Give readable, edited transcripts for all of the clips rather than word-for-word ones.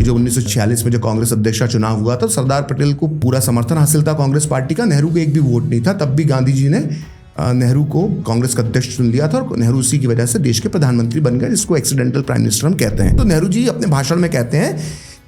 कि जो 1946 में जो कांग्रेस अध्यक्ष का चुनाव हुआ था, सरदार पटेल को पूरा समर्थन हासिल था कांग्रेस पार्टी का। नेहरू को एक भी वोट नहीं था, तब भी गांधी जी ने नेहरू को कांग्रेस का अध्यक्ष चुन लिया था और नेहरू उसी की वजह से देश के प्रधानमंत्री बन गए, जिसको एक्सीडेंटल प्राइम मिनिस्टर हम कहते हैं। तो नेहरू जी अपने भाषण में कहते हैं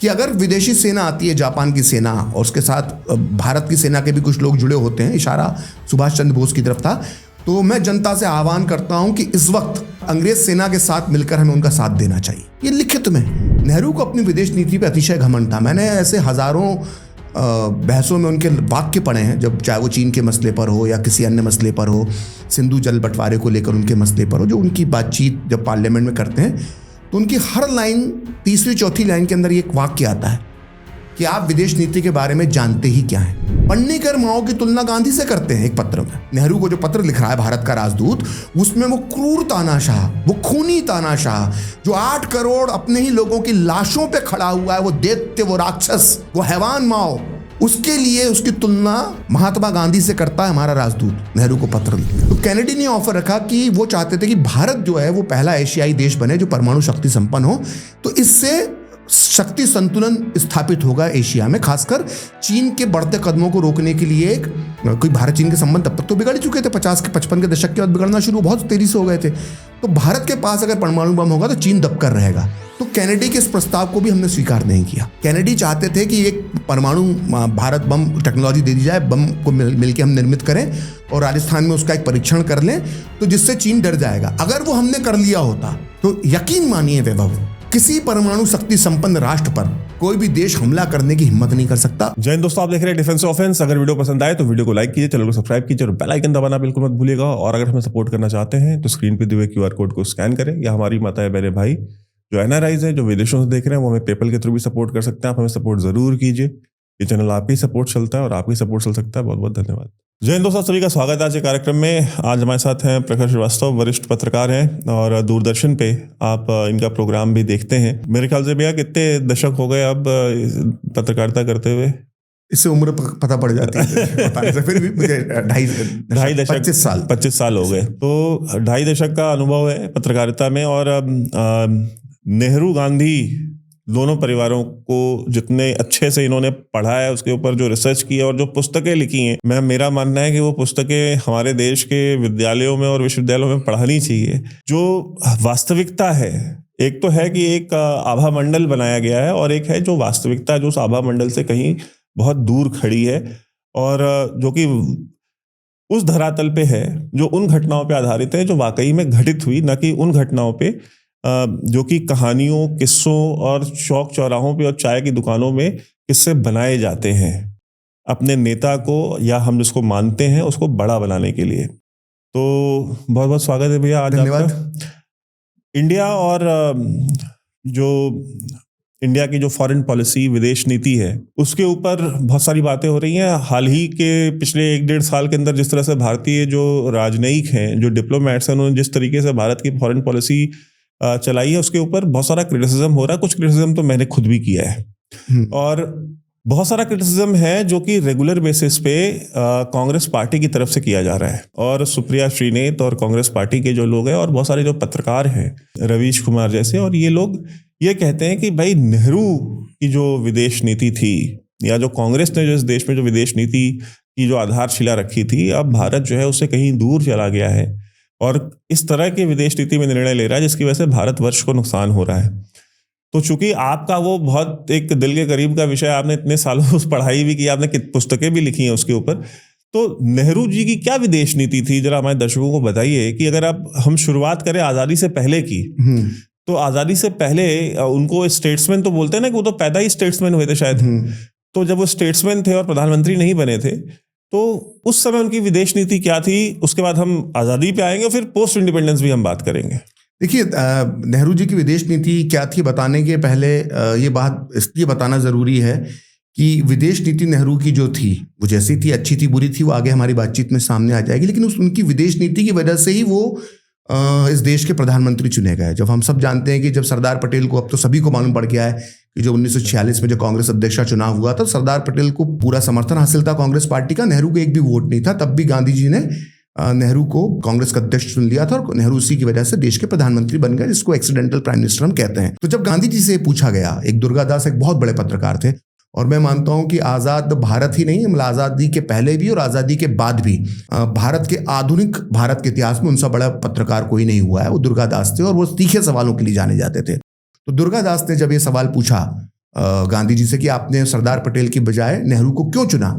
कि अगर विदेशी सेना आती है, जापान की सेना, और उसके साथ भारत की सेना के भी कुछ लोग जुड़े होते हैं, इशारा सुभाष चंद्र बोस की तरफ था, तो मैं जनता से आह्वान करता हूं कि इस वक्त अंग्रेज सेना के साथ मिलकर हमें उनका साथ देना चाहिए। ये लिखित में नेहरू को अपनी विदेश नीति पे अतिशय घमंड था। मैंने ऐसे हजारों बहसों में उनके वाक्य पढ़े हैं, जब चाहे वो चीन के मसले पर हो या किसी अन्य मसले पर हो, सिंधु जल बंटवारे को लेकर उनके मसले पर हो, जो उनकी बातचीत जब पार्लियामेंट में करते हैं तो उनकी हर लाइन, तीसरी चौथी लाइन के अंदर ये एक वाक्य आता है कि आप विदेश नीति के बारे में जानते ही क्या है। पन्नीकर माओ की तुलना गांधी से करते हैं एक पत्र में। नेहरू को जो पत्र लिख रहा है भारत का राजदूत, उसमें वो क्रूर तानाशाह, वो खूनी तानाशाह, जो 8 करोड़ अपने ही लोगों की लाशों पे खड़ा हुआ है, वो दैत्य, वो राक्षस, वो हैवान माओ, उसके लिए उसकी तुलना महात्मा गांधी से करता है हमारा राजदूत नेहरू को पत्र लिख। तो कैनेडी ने ऑफर रखा कि वो चाहते थे कि भारत जो है वो पहला एशियाई देश बने जो परमाणु शक्ति संपन्न हो, तो इससे शक्ति संतुलन स्थापित होगा एशिया में, खासकर चीन के बढ़ते कदमों को रोकने के लिए। कोई भारत चीन के संबंध तब तक तो बिगड़ चुके थे, 50 के 55 के दशक के बाद बिगड़ना शुरू बहुत तेजी से हो गए थे। तो भारत के पास अगर परमाणु बम होगा तो चीन दबकर रहेगा। तो कैनेडी के इस प्रस्ताव को भी हमने स्वीकार नहीं किया। कैनेडी चाहते थे कि एक परमाणु भारत बम टेक्नोलॉजी दे दी जाए, बम को मिलकर हम निर्मित करें और राजस्थान में उसका एक परीक्षण कर लें, तो जिससे चीन डर जाएगा। अगर वो हमने कर लिया होता तो यकीन मानिए वैभव, किसी परमाणु शक्ति संपन्न राष्ट्र पर कोई भी देश हमला करने की हिम्मत नहीं कर सकता। जय हिंद दोस्तों, आप देख रहे हैं डिफेंस ऑफेंस। अगर वीडियो पसंद आए तो वीडियो को लाइक कीजिए, चैनल को सब्सक्राइब कीजिए और बेल आइकन दबाना बिल्कुल मत भूलिएगा। और अगर हमें सपोर्ट करना चाहते हैं तो स्क्रीन पे दिए हुए QR कोड को स्कैन करें, या हमारी माताएं बहने भाई जो NRIs हैं, जो विदेशों से देख रहे हैं, वो हमें पेपल के थ्रू भी सपोर्ट कर सकते हैं। आप हमें सपोर्ट जरूर कीजिए। ये चैनल आप ही सपोर्ट चलता है और आप ही सपोर्ट चल सकता है। बहुत बहुत धन्यवाद। जय हिंद दोस्तों, सभी का स्वागत है आज के कार्यक्रम में। आज हमारे साथ हैं प्रखर श्रीवास्तव, वरिष्ठ पत्रकार हैं और दूरदर्शन पे आप इनका प्रोग्राम भी देखते हैं। मेरे ख्याल से भैया कितने दशक हो गए अब पत्रकारिता करते हुए? इससे उम्र पता पड़ जाती है बताने से, फिर भी मुझे 2.5 दशक 25 साल हो गए। तो 2.5 दशक का अनुभव है पत्रकारिता में। और नेहरू गांधी दोनों परिवारों को जितने अच्छे से इन्होंने पढ़ा है, उसके ऊपर जो रिसर्च की है और जो पुस्तकें लिखी हैं, मेरा मानना है कि वो पुस्तकें हमारे देश के विद्यालयों में और विश्वविद्यालयों में पढ़ानी चाहिए। जो वास्तविकता है, एक तो है कि एक आभा मंडल बनाया गया है, और एक है जो वास्तविकता जो उस आभा मंडल से कहीं बहुत दूर खड़ी है और जो कि उस धरातल पे है, जो उन घटनाओं पे आधारित है जो वाकई में घटित हुई, न कि उन घटनाओं पे जो कि कहानियों, किस्सों और चौक चौराहों पे और चाय की दुकानों में किस्से बनाए जाते हैं अपने नेता को, या हम जिसको मानते हैं उसको बड़ा बनाने के लिए। तो बहुत बहुत स्वागत है भैया आज। धन्यवाद। इंडिया और जो इंडिया की जो फॉरेन पॉलिसी, विदेश नीति है, उसके ऊपर बहुत सारी बातें हो रही हैं। हाल ही के पिछले 1-1.5 साल के अंदर जिस तरह से भारतीय जो राजनयिक हैं, जो डिप्लोमेट्स हैं, उन्होंने जिस तरीके से भारत की फॉरेन पॉलिसी चलाई है, उसके ऊपर बहुत सारा क्रिटिसिज्म हो रहा है। कुछ क्रिटिसिज्म तो मैंने खुद भी किया है, और बहुत सारा क्रिटिसिज्म है जो कि रेगुलर बेसिस पे कांग्रेस पार्टी की तरफ से किया जा रहा है। और सुप्रिया श्रीनेत और कांग्रेस पार्टी के जो लोग हैं और बहुत सारे जो पत्रकार हैं, रवीश कुमार जैसे, और ये लोग ये कहते हैं कि भाई नेहरू की जो विदेश नीति थी, या जो कांग्रेस ने जो इस देश में जो विदेश नीति की जो आधारशिला रखी थी, अब भारत जो है उससे कहीं दूर चला गया है और इस तरह की विदेश नीति में निर्णय ले रहा है जिसकी वजह से भारतवर्ष को नुकसान हो रहा है। तो चूंकि आपका वो बहुत एक दिल के करीब का विषय, आपने इतने सालों उस पढ़ाई भी की, आपने पुस्तकें भी लिखी हैं उसके ऊपर, तो नेहरू जी की क्या विदेश नीति थी, जरा हमारे दर्शकों को बताइए। कि अगर हम शुरुआत करें आज़ादी से पहले की, तो आज़ादी से पहले उनको स्टेट्समैन तो बोलते हैं ना, कि वो तो पैदा ही स्टेट्समैन हुए थे शायद। तो जब वो स्टेट्समैन थे और प्रधानमंत्री नहीं बने थे, तो उस समय उनकी विदेश नीति क्या थी? उसके बाद हम आज़ादी पे आएंगे और फिर पोस्ट इंडिपेंडेंस भी हम बात करेंगे। देखिए, नेहरू जी की विदेश नीति क्या थी बताने के पहले ये बात इसलिए बताना ज़रूरी है कि विदेश नीति नेहरू की जो थी, वो जैसी थी, अच्छी थी, बुरी थी, वो आगे हमारी बातचीत में सामने आ जाएगी। लेकिन उनकी विदेश नीति की वजह से ही वो इस देश के प्रधानमंत्री चुने गए। जब हम सब जानते हैं कि जब सरदार पटेल को, अब तो सभी को मालूम पड़ गया है कि जो 1946 में जो कांग्रेस अध्यक्ष का चुनाव हुआ था, सरदार पटेल को पूरा समर्थन हासिल था कांग्रेस पार्टी का। नेहरू को एक भी वोट नहीं था, तब भी गांधी जी ने नेहरू को कांग्रेस का अध्यक्ष चुन लिया था और नेहरू उसी की वजह से देश के प्रधानमंत्री बन गए, जिसको एक्सीडेंटल प्राइम मिनिस्टर हम कहते हैं। तो जब गांधी जी से पूछा गया, एक दुर्गादास एक बहुत बड़े पत्रकार थे और मैं मानता हूं कि आज़ाद भारत ही नहीं, मतलब आज़ादी के पहले भी और आज़ादी के बाद भी भारत के आधुनिक भारत के इतिहास में उनसे बड़ा पत्रकार कोई नहीं हुआ है, वो दुर्गादास थे और वो तीखे सवालों के लिए जाने जाते थे। तो दुर्गादास ने जब ये सवाल पूछा गांधी जी से कि आपने सरदार पटेल की बजाय नेहरू को क्यों चुना,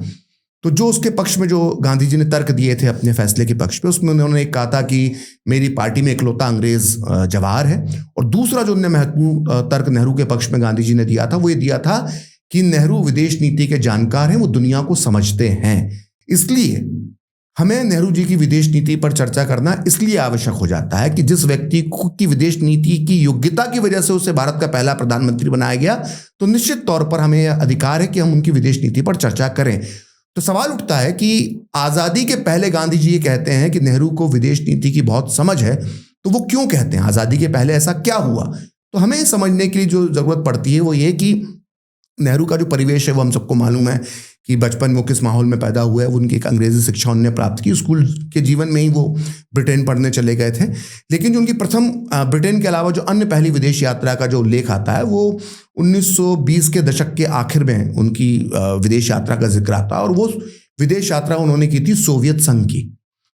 तो जो उसके पक्ष में जो गांधी जी ने तर्क दिए थे अपने फैसले के पक्ष पे, उसमें उन्होंने एक कहा था कि मेरी पार्टी में इकलौता अंग्रेज जवाहर है, और दूसरा जो उन्होंने महत्वपूर्ण तर्क नेहरू के पक्ष में गांधी जी ने दिया था वो ये दिया था कि नेहरू विदेश नीति के जानकार हैं, वो दुनिया को समझते हैं, इसलिए हमें नेहरू जी की विदेश नीति पर चर्चा करना इसलिए आवश्यक हो जाता है कि जिस व्यक्ति की विदेश नीति की योग्यता की वजह से उसे भारत का पहला प्रधानमंत्री बनाया गया, तो निश्चित तौर पर हमें यह अधिकार है कि हम उनकी विदेश नीति पर चर्चा करें। तो सवाल उठता है कि आज़ादी के पहले गांधी जी ये कहते हैं कि नेहरू को विदेश नीति की बहुत समझ है, तो वो क्यों कहते हैं? आज़ादी के पहले ऐसा क्या हुआ? तो हमें समझने के लिए जो ज़रूरत पड़ती है वो ये कि नेहरू का जो परिवेश है वो हम सबको मालूम है कि बचपन में वो किस माहौल में पैदा हुआ है। वो उनकी एक अंग्रेजी शिक्षा उन्होंने प्राप्त की, स्कूल के जीवन में ही वो ब्रिटेन पढ़ने चले गए थे, लेकिन जो उनकी प्रथम ब्रिटेन के अलावा जो अन्य पहली विदेश यात्रा का जो उल्लेख आता है वो 1920 के दशक के आखिर में उनकी विदेश यात्रा का जिक्र आता है, और वो विदेश यात्रा उन्होंने की थी सोवियत संघ की।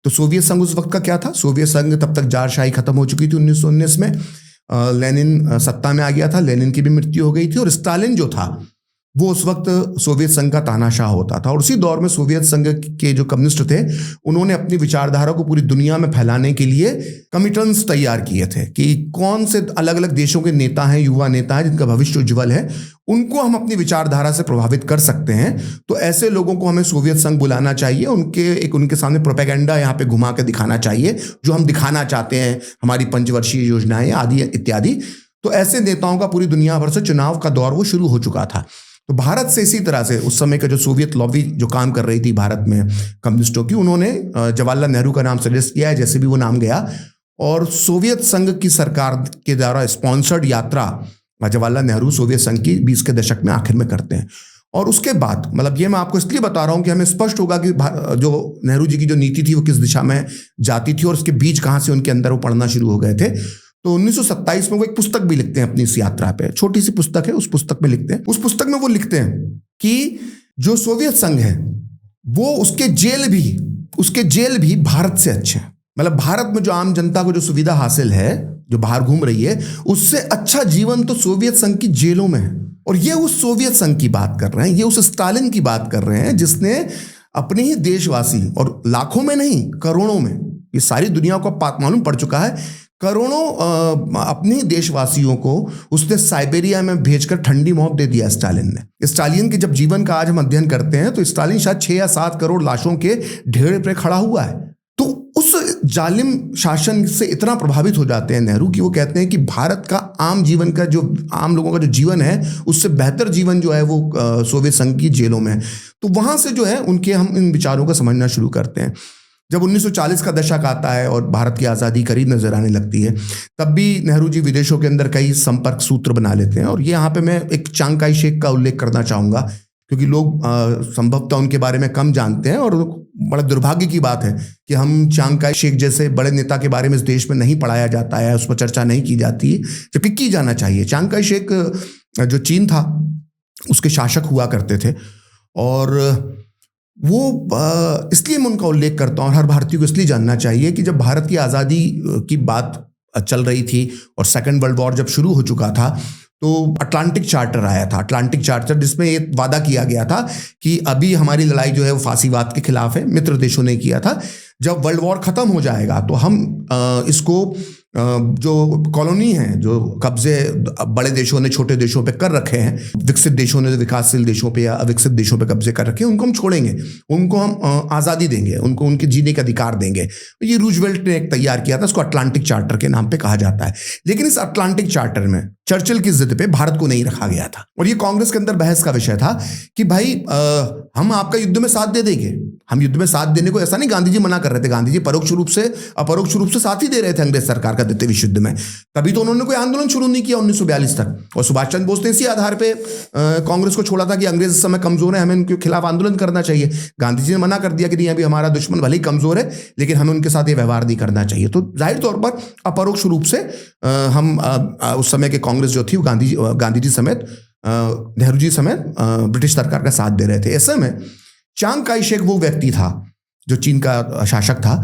तो सोवियत संघ उस वक्त का क्या था? सोवियत संघ तब तक जारशाही खत्म हो चुकी थी 1919 में, लेनिन सत्ता में आ गया था, लेनिन की भी मृत्यु हो गई थी, और स्टालिन जो था वो उस वक्त सोवियत संघ का तानाशाह होता था। और उसी दौर में सोवियत संघ के जो कम्युनिस्ट थे उन्होंने अपनी विचारधारा को पूरी दुनिया में फैलाने के लिए कमिटन्स तैयार किए थे कि कौन से अलग अलग देशों के नेता हैं, युवा नेता हैं जिनका भविष्य उज्ज्वल है, उनको हम अपनी विचारधारा से प्रभावित कर सकते हैं। तो ऐसे लोगों को हमें सोवियत संघ बुलाना चाहिए, उनके सामने प्रोपेगेंडा यहाँ पे घुमा के दिखाना चाहिए जो हम दिखाना चाहते हैं, हमारी पंचवर्षीय योजनाएं आदि इत्यादि। तो ऐसे नेताओं का पूरी दुनिया भर से चुनाव का दौर वो शुरू हो चुका था। तो भारत से इसी तरह से उस समय का जो सोवियत लॉबी जो काम कर रही थी भारत में कम्युनिस्टों की, उन्होंने जवाहरलाल नेहरू का नाम सजेस्ट किया है, जैसे भी वो नाम गया, और सोवियत संघ की सरकार के द्वारा स्पॉन्सर्ड यात्रा जवाहरलाल नेहरू सोवियत संघ की 20 के दशक में आखिर में करते हैं। और उसके बाद, मतलब ये मैं आपको इसलिए बता रहा हूँ कि हमें स्पष्ट होगा कि जो नेहरू जी की जो नीति थी वो किस दिशा में जाती थी और उसके बीज कहाँ से उनके अंदर वो पढ़ना शुरू हो गए थे। तो 1927 में वो एक पुस्तक भी लिखते हैं अपनी इस यात्रा पे, छोटी सी पुस्तक है, उस पुस्तक में लिखते हैं, उस पुस्तक में वो लिखते हैं कि जो सोवियत संघ है वो उसके जेल भी भारत से अच्छे हैं। मतलब भारत में जो आम जनता को जो सुविधा हासिल है, जो बाहर घूम रही है, उससे अच्छा जीवन तो सोवियत संघ की जेलों में है। और ये उस सोवियत संघ की बात कर रहे हैं, ये उस स्टालिन की बात कर रहे हैं जिसने अपने ही देशवासी, और लाखों में नहीं करोड़ों में, ये सारी दुनिया को मालूम पड़ चुका है, करोड़ों अपने देशवासियों को उसने साइबेरिया में भेजकर ठंडी मौत दे दिया स्टालिन ने। स्टालिन के जब जीवन का आज हम अध्ययन करते हैं तो स्टालिन शायद 6 या 7 करोड़ लाशों के ढेर पे खड़ा हुआ है। तो उस जालिम शासन से इतना प्रभावित हो जाते हैं नेहरू कि वो कहते हैं कि भारत का आम जीवन का जो आम लोगों का जो जीवन है उससे बेहतर जीवन जो है वो सोवियत संघ की जेलों में है। तो वहां से जो है उनके हम इन विचारों को समझना शुरू करते हैं। जब 1940 का दशक आता है और भारत की आज़ादी करीब नजर आने लगती है, तब भी नेहरू जी विदेशों के अंदर कई संपर्क सूत्र बना लेते हैं। और ये यहाँ पे मैं एक चांग काई शेक का उल्लेख करना चाहूँगा, क्योंकि लोग संभवतः उनके बारे में कम जानते हैं, और बड़ा दुर्भाग्य की बात है कि हम चांग काई शेक जैसे बड़े नेता के बारे में इस देश में नहीं पढ़ाया जाता है, उस पर चर्चा नहीं की जाती, जबकि की जाना चाहिए। चांग काई शेक जो चीन था उसके शासक हुआ करते थे, और वो इसलिए मैं उनका उल्लेख करता हूँ, हर भारतीय को इसलिए जानना चाहिए कि जब भारत की आज़ादी की बात चल रही थी और सेकेंड वर्ल्ड वॉर जब शुरू हो चुका था, तो अटलांटिक चार्टर आया था, अटलांटिक चार्टर, जिसमें ये वादा किया गया था कि अभी हमारी लड़ाई जो है वो फांसीवाद के खिलाफ है, मित्र देशों ने किया था, जब वर्ल्ड वॉर खत्म हो जाएगा तो हम इसको जो कॉलोनी है, जो कब्जे बड़े देशों ने छोटे देशों पे कर रखे हैं, विकसित देशों ने विकासशील देशों पे या अविकसित देशों पे कब्जे कर रखे हैं, उनको हम छोड़ेंगे, उनको हम आज़ादी देंगे, उनको उनके जीने के अधिकार देंगे। ये रूजवेल्ट ने एक तैयार किया था, इसको अटलांटिक चार्टर के नाम पे कहा जाता है। लेकिन इस अटलांटिक चार्टर में चर्चिल की जिद पे भारत को नहीं रखा गया था। और ये कांग्रेस के अंदर बहस का विषय था कि भाई हम आपका युद्ध में साथ दे देंगे। हम युद्ध में साथ देने को, ऐसा नहीं गांधी जी मना कर रहे थे, गांधी जी परोक्ष रूप से अपरोक्ष रूप से साथ ही दे रहे थे अंग्रेज सरकार का द्वितीय विश्व युद्ध में। तभी तो उन्होंने कोई आंदोलन शुरू नहीं किया 1942 तक। और सुभाष चंद्र बोस ने इसी आधार पे कांग्रेस को छोड़ा था कि अंग्रेज इस समय कमजोर है, हमें उनके खिलाफ आंदोलन करना चाहिए। गांधी जी ने मना कर दिया कि नहीं, अभी हमारा दुश्मन भले ही कमजोर है लेकिन हमें उनके साथ ये व्यवहार नहीं करना चाहिए। तो जाहिर तौर पर अपरोक्ष रूप से हम उस समय के कांग्रेस जो थी वो गांधी जी समेत, नेहरू जी समेत ब्रिटिश सरकार का साथ दे रहे थे। ऐसे में चांग काई शेक वो व्यक्ति था जो चीन का शासक था,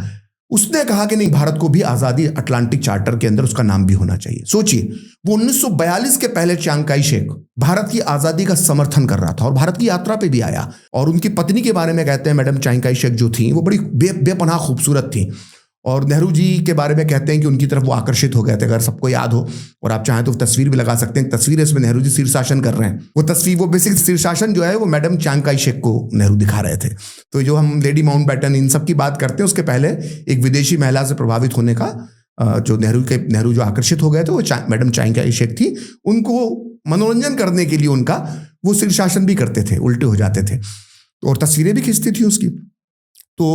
उसने कहा कि नहीं, भारत को भी आजादी अटलांटिक चार्टर के अंदर उसका नाम भी होना चाहिए। सोचिए, वो 1942 के पहले चांग काई शेक भारत की आजादी का समर्थन कर रहा था और भारत की यात्रा पे भी आया। और उनकी पत्नी के बारे में कहते हैं, मैडम चांग काई शेक जो थी वो बड़ी बेपनाह खूबसूरत थी। और नेहरू जी के बारे में कहते हैं कि उनकी तरफ वो आकर्षित हो गए थे। अगर सबको याद हो और आप चाहें तो तस्वीर भी लगा सकते हैं, तस्वीर है इसमें नेहरू जी शीर्षासन कर रहे हैं। वो तस्वीर, वो बेसिक शीर्षासन जो है वो मैडम चांग काई शेक को नेहरू दिखा रहे थे। तो जो हम लेडी माउंटबेटन इन सब की बात करते हैं, उसके पहले एक विदेशी महिला से प्रभावित होने का जो नेहरू जो आकर्षित हो गए थे वो मैडम चांग काई शेक थी। उनको मनोरंजन करने के लिए उनका वो शीर्षासन भी करते थे, उल्टे हो जाते थे और तस्वीरें भी खींचती थी उसकी। तो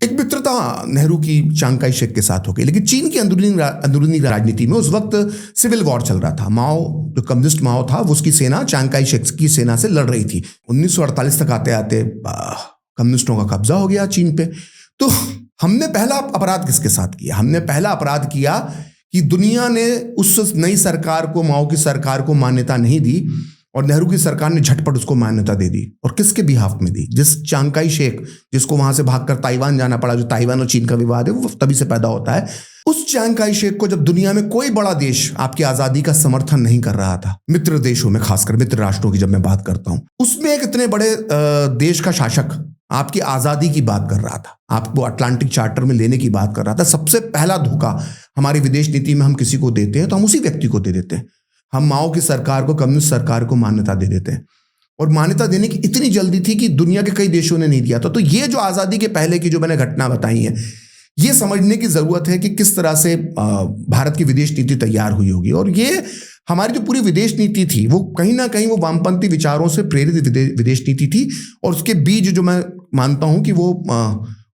एक मित्रता नेहरू की चांग काई शेक के साथ हो गई। लेकिन चीन की अंदरूनी राजनीति में उस वक्त सिविल वॉर चल रहा था। माओ, जो कम्युनिस्ट माओ था, वो उसकी सेना चांग काई शेक की सेना से लड़ रही थी। 1948 तक आते आते कम्युनिस्टों का कब्जा हो गया चीन पे। तो हमने पहला अपराध किसके साथ किया? हमने पहला अपराध किया कि दुनिया ने उस नई सरकार को, माओ की सरकार को मान्यता नहीं दी और नेहरू की सरकार ने झटपट उसको मान्यता दे दी। और किसके बिहाफ में दी? जिस चांग काई शेक, जिसको वहां से भागकर ताइवान जाना पड़ा, जो ताइवान और चीन का विवाद है वो तभी से पैदा होता है। उस चांग काई शेक को जब दुनिया में कोई बड़ा देश आपकी आजादी का समर्थन नहीं कर रहा था, मित्र देशों में, खासकर मित्र राष्ट्रों की जब मैं बात करता हूं, उसमें एक इतने बड़े देश का शासक आपकी आजादी की बात कर रहा था, आपको अटलांटिक चार्टर में लेने की बात कर रहा था। सबसे पहला धोखा हमारी विदेश नीति में हम किसी को देते हैं तो हम उसी व्यक्ति को दे देते हैं। हम माओ की सरकार को, कम्युनिस्ट सरकार को मान्यता दे देते हैं। और मान्यता देने की इतनी जल्दी थी कि दुनिया के कई देशों ने नहीं दिया था। तो ये जो आज़ादी के पहले की जो मैंने घटना बताई है, ये समझने की ज़रूरत है कि किस तरह से भारत की विदेश नीति तैयार हुई होगी। और ये हमारी जो पूरी विदेश नीति थी वो कहीं ना कहीं वो वामपंथी विचारों से प्रेरित विदेश नीति थी। और उसके बीज जो मैं मानता हूँ कि वो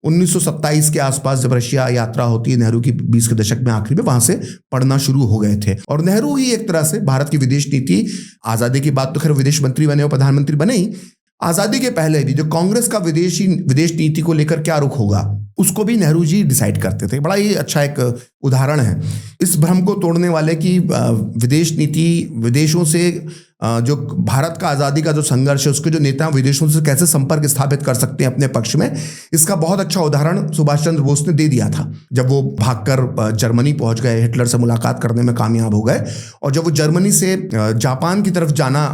1927 के आसपास जब रशिया यात्रा होती है नेहरू की 20 के दशक में आखिरी में, वहां से पढ़ना शुरू हो गए थे। और नेहरू ही एक तरह से भारत की विदेश नीति, आज़ादी के बाद तो खैर विदेश मंत्री बने और प्रधानमंत्री बने ही, आज़ादी के पहले भी जो कांग्रेस का विदेश नीति को लेकर क्या रुख होगा उसको भी नेहरू जी डिसाइड करते थे। बड़ा ही अच्छा एक उदाहरण है इस भ्रम को तोड़ने वाले कि विदेश नीति, विदेशों से जो भारत का आज़ादी का जो संघर्ष है उसके जो नेता विदेशों से कैसे संपर्क स्थापित कर सकते हैं अपने पक्ष में। इसका बहुत अच्छा उदाहरण सुभाष चंद्र बोस ने दे दिया था जब वो भागकर जर्मनी पहुंच गए, हिटलर से मुलाकात करने में कामयाब हो गए। और जब वो जर्मनी से जापान की तरफ जाना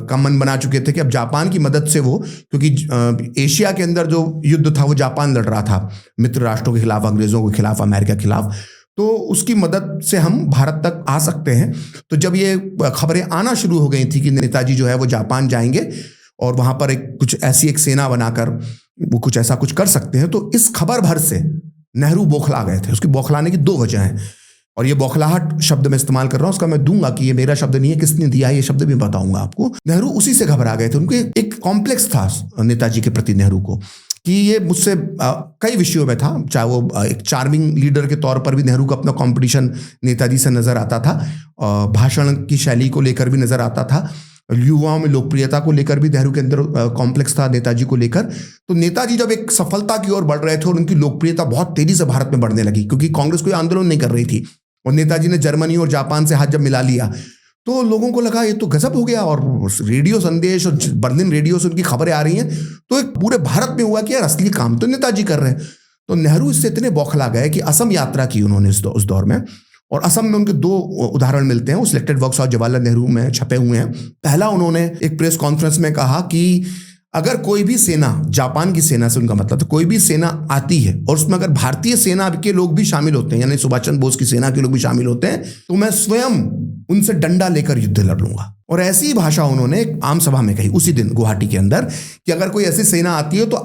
का मन बना चुके थे कि अब जापान की मदद से वो, क्योंकि एशिया के अंदर जो युद्ध था वो जापान लड़ रहा था मित्र राष्ट्रों के खिलाफ, अंग्रेजों के खिलाफ, अमेरिका के खिलाफ, तो उसकी मदद से हम भारत तक आ सकते हैं। तो जब ये खबरें आना शुरू हो गई थी कि नेताजी जो है वो जापान जाएंगे और वहां पर कुछ ऐसी एक सेना बनाकर वो कुछ ऐसा कुछ कर सकते हैं, तो इस खबर भर से नेहरू बौखला गए थे। उसकी बौखलाने की दो वजह हैं और ये बौखलाहट शब्द मैं इस्तेमाल कर रहा हूँ, उसका मैं दूंगा कि ये मेरा शब्द नहीं है, किसने दिया है ये शब्द भी बताऊंगा आपको। नेहरू उसी से घबरा गए थे। उनको एक कॉम्प्लेक्स था नेताजी के प्रति नेहरू को कि ये मुझसे कई विषयों में था, चाहे वो एक चार्मिंग लीडर के तौर पर भी नेहरू का अपना कंपटीशन नेताजी से नजर आता था, भाषण की शैली को लेकर भी नजर आता था, युवाओं में लोकप्रियता को लेकर भी नेहरू के अंदर कॉम्प्लेक्स था नेताजी को लेकर। तो नेताजी जब एक सफलता की ओर बढ़ रहे थे और उनकी लोकप्रियता बहुत तेजी से भारत में बढ़ने लगी क्योंकि कांग्रेस कोई आंदोलन नहीं कर रही थी और नेताजी ने जर्मनी और जापान से हाथ जब मिला लिया तो लोगों को लगा ये तो गजब हो गया। और रेडियो संदेश और बर्लिन रेडियो से उनकी खबरें आ रही हैं, तो एक पूरे भारत में हुआ कि यार असली काम तो नेताजी कर रहे हैं। तो नेहरू इससे इतने बौखला गए कि असम यात्रा की उन्होंने उस दौर में, और असम में उनके दो उदाहरण मिलते हैं, वो selected works of Jawaharlal Nehru में छपे हुए हैं। पहला, उन्होंने एक प्रेस कॉन्फ्रेंस में कहा कि अगर कोई भी सेना, जापान की सेना से उनका मतलब था, कोई भी सेना आती है और उसमें अगर भारतीय सेना के लोग भी शामिल होते हैं, यानी सुभाष चंद्र बोस की सेना के लोग भी शामिल होते हैं, तो मैं स्वयं उनसे डंडा लेकर युद्ध लड़ लूंगा। और ऐसी ही भाषा उन्होंने एक आम सभा में कही उसी दिन गुवाहाटी के अंदर कि अगर कोई ऐसी सेना आती है तो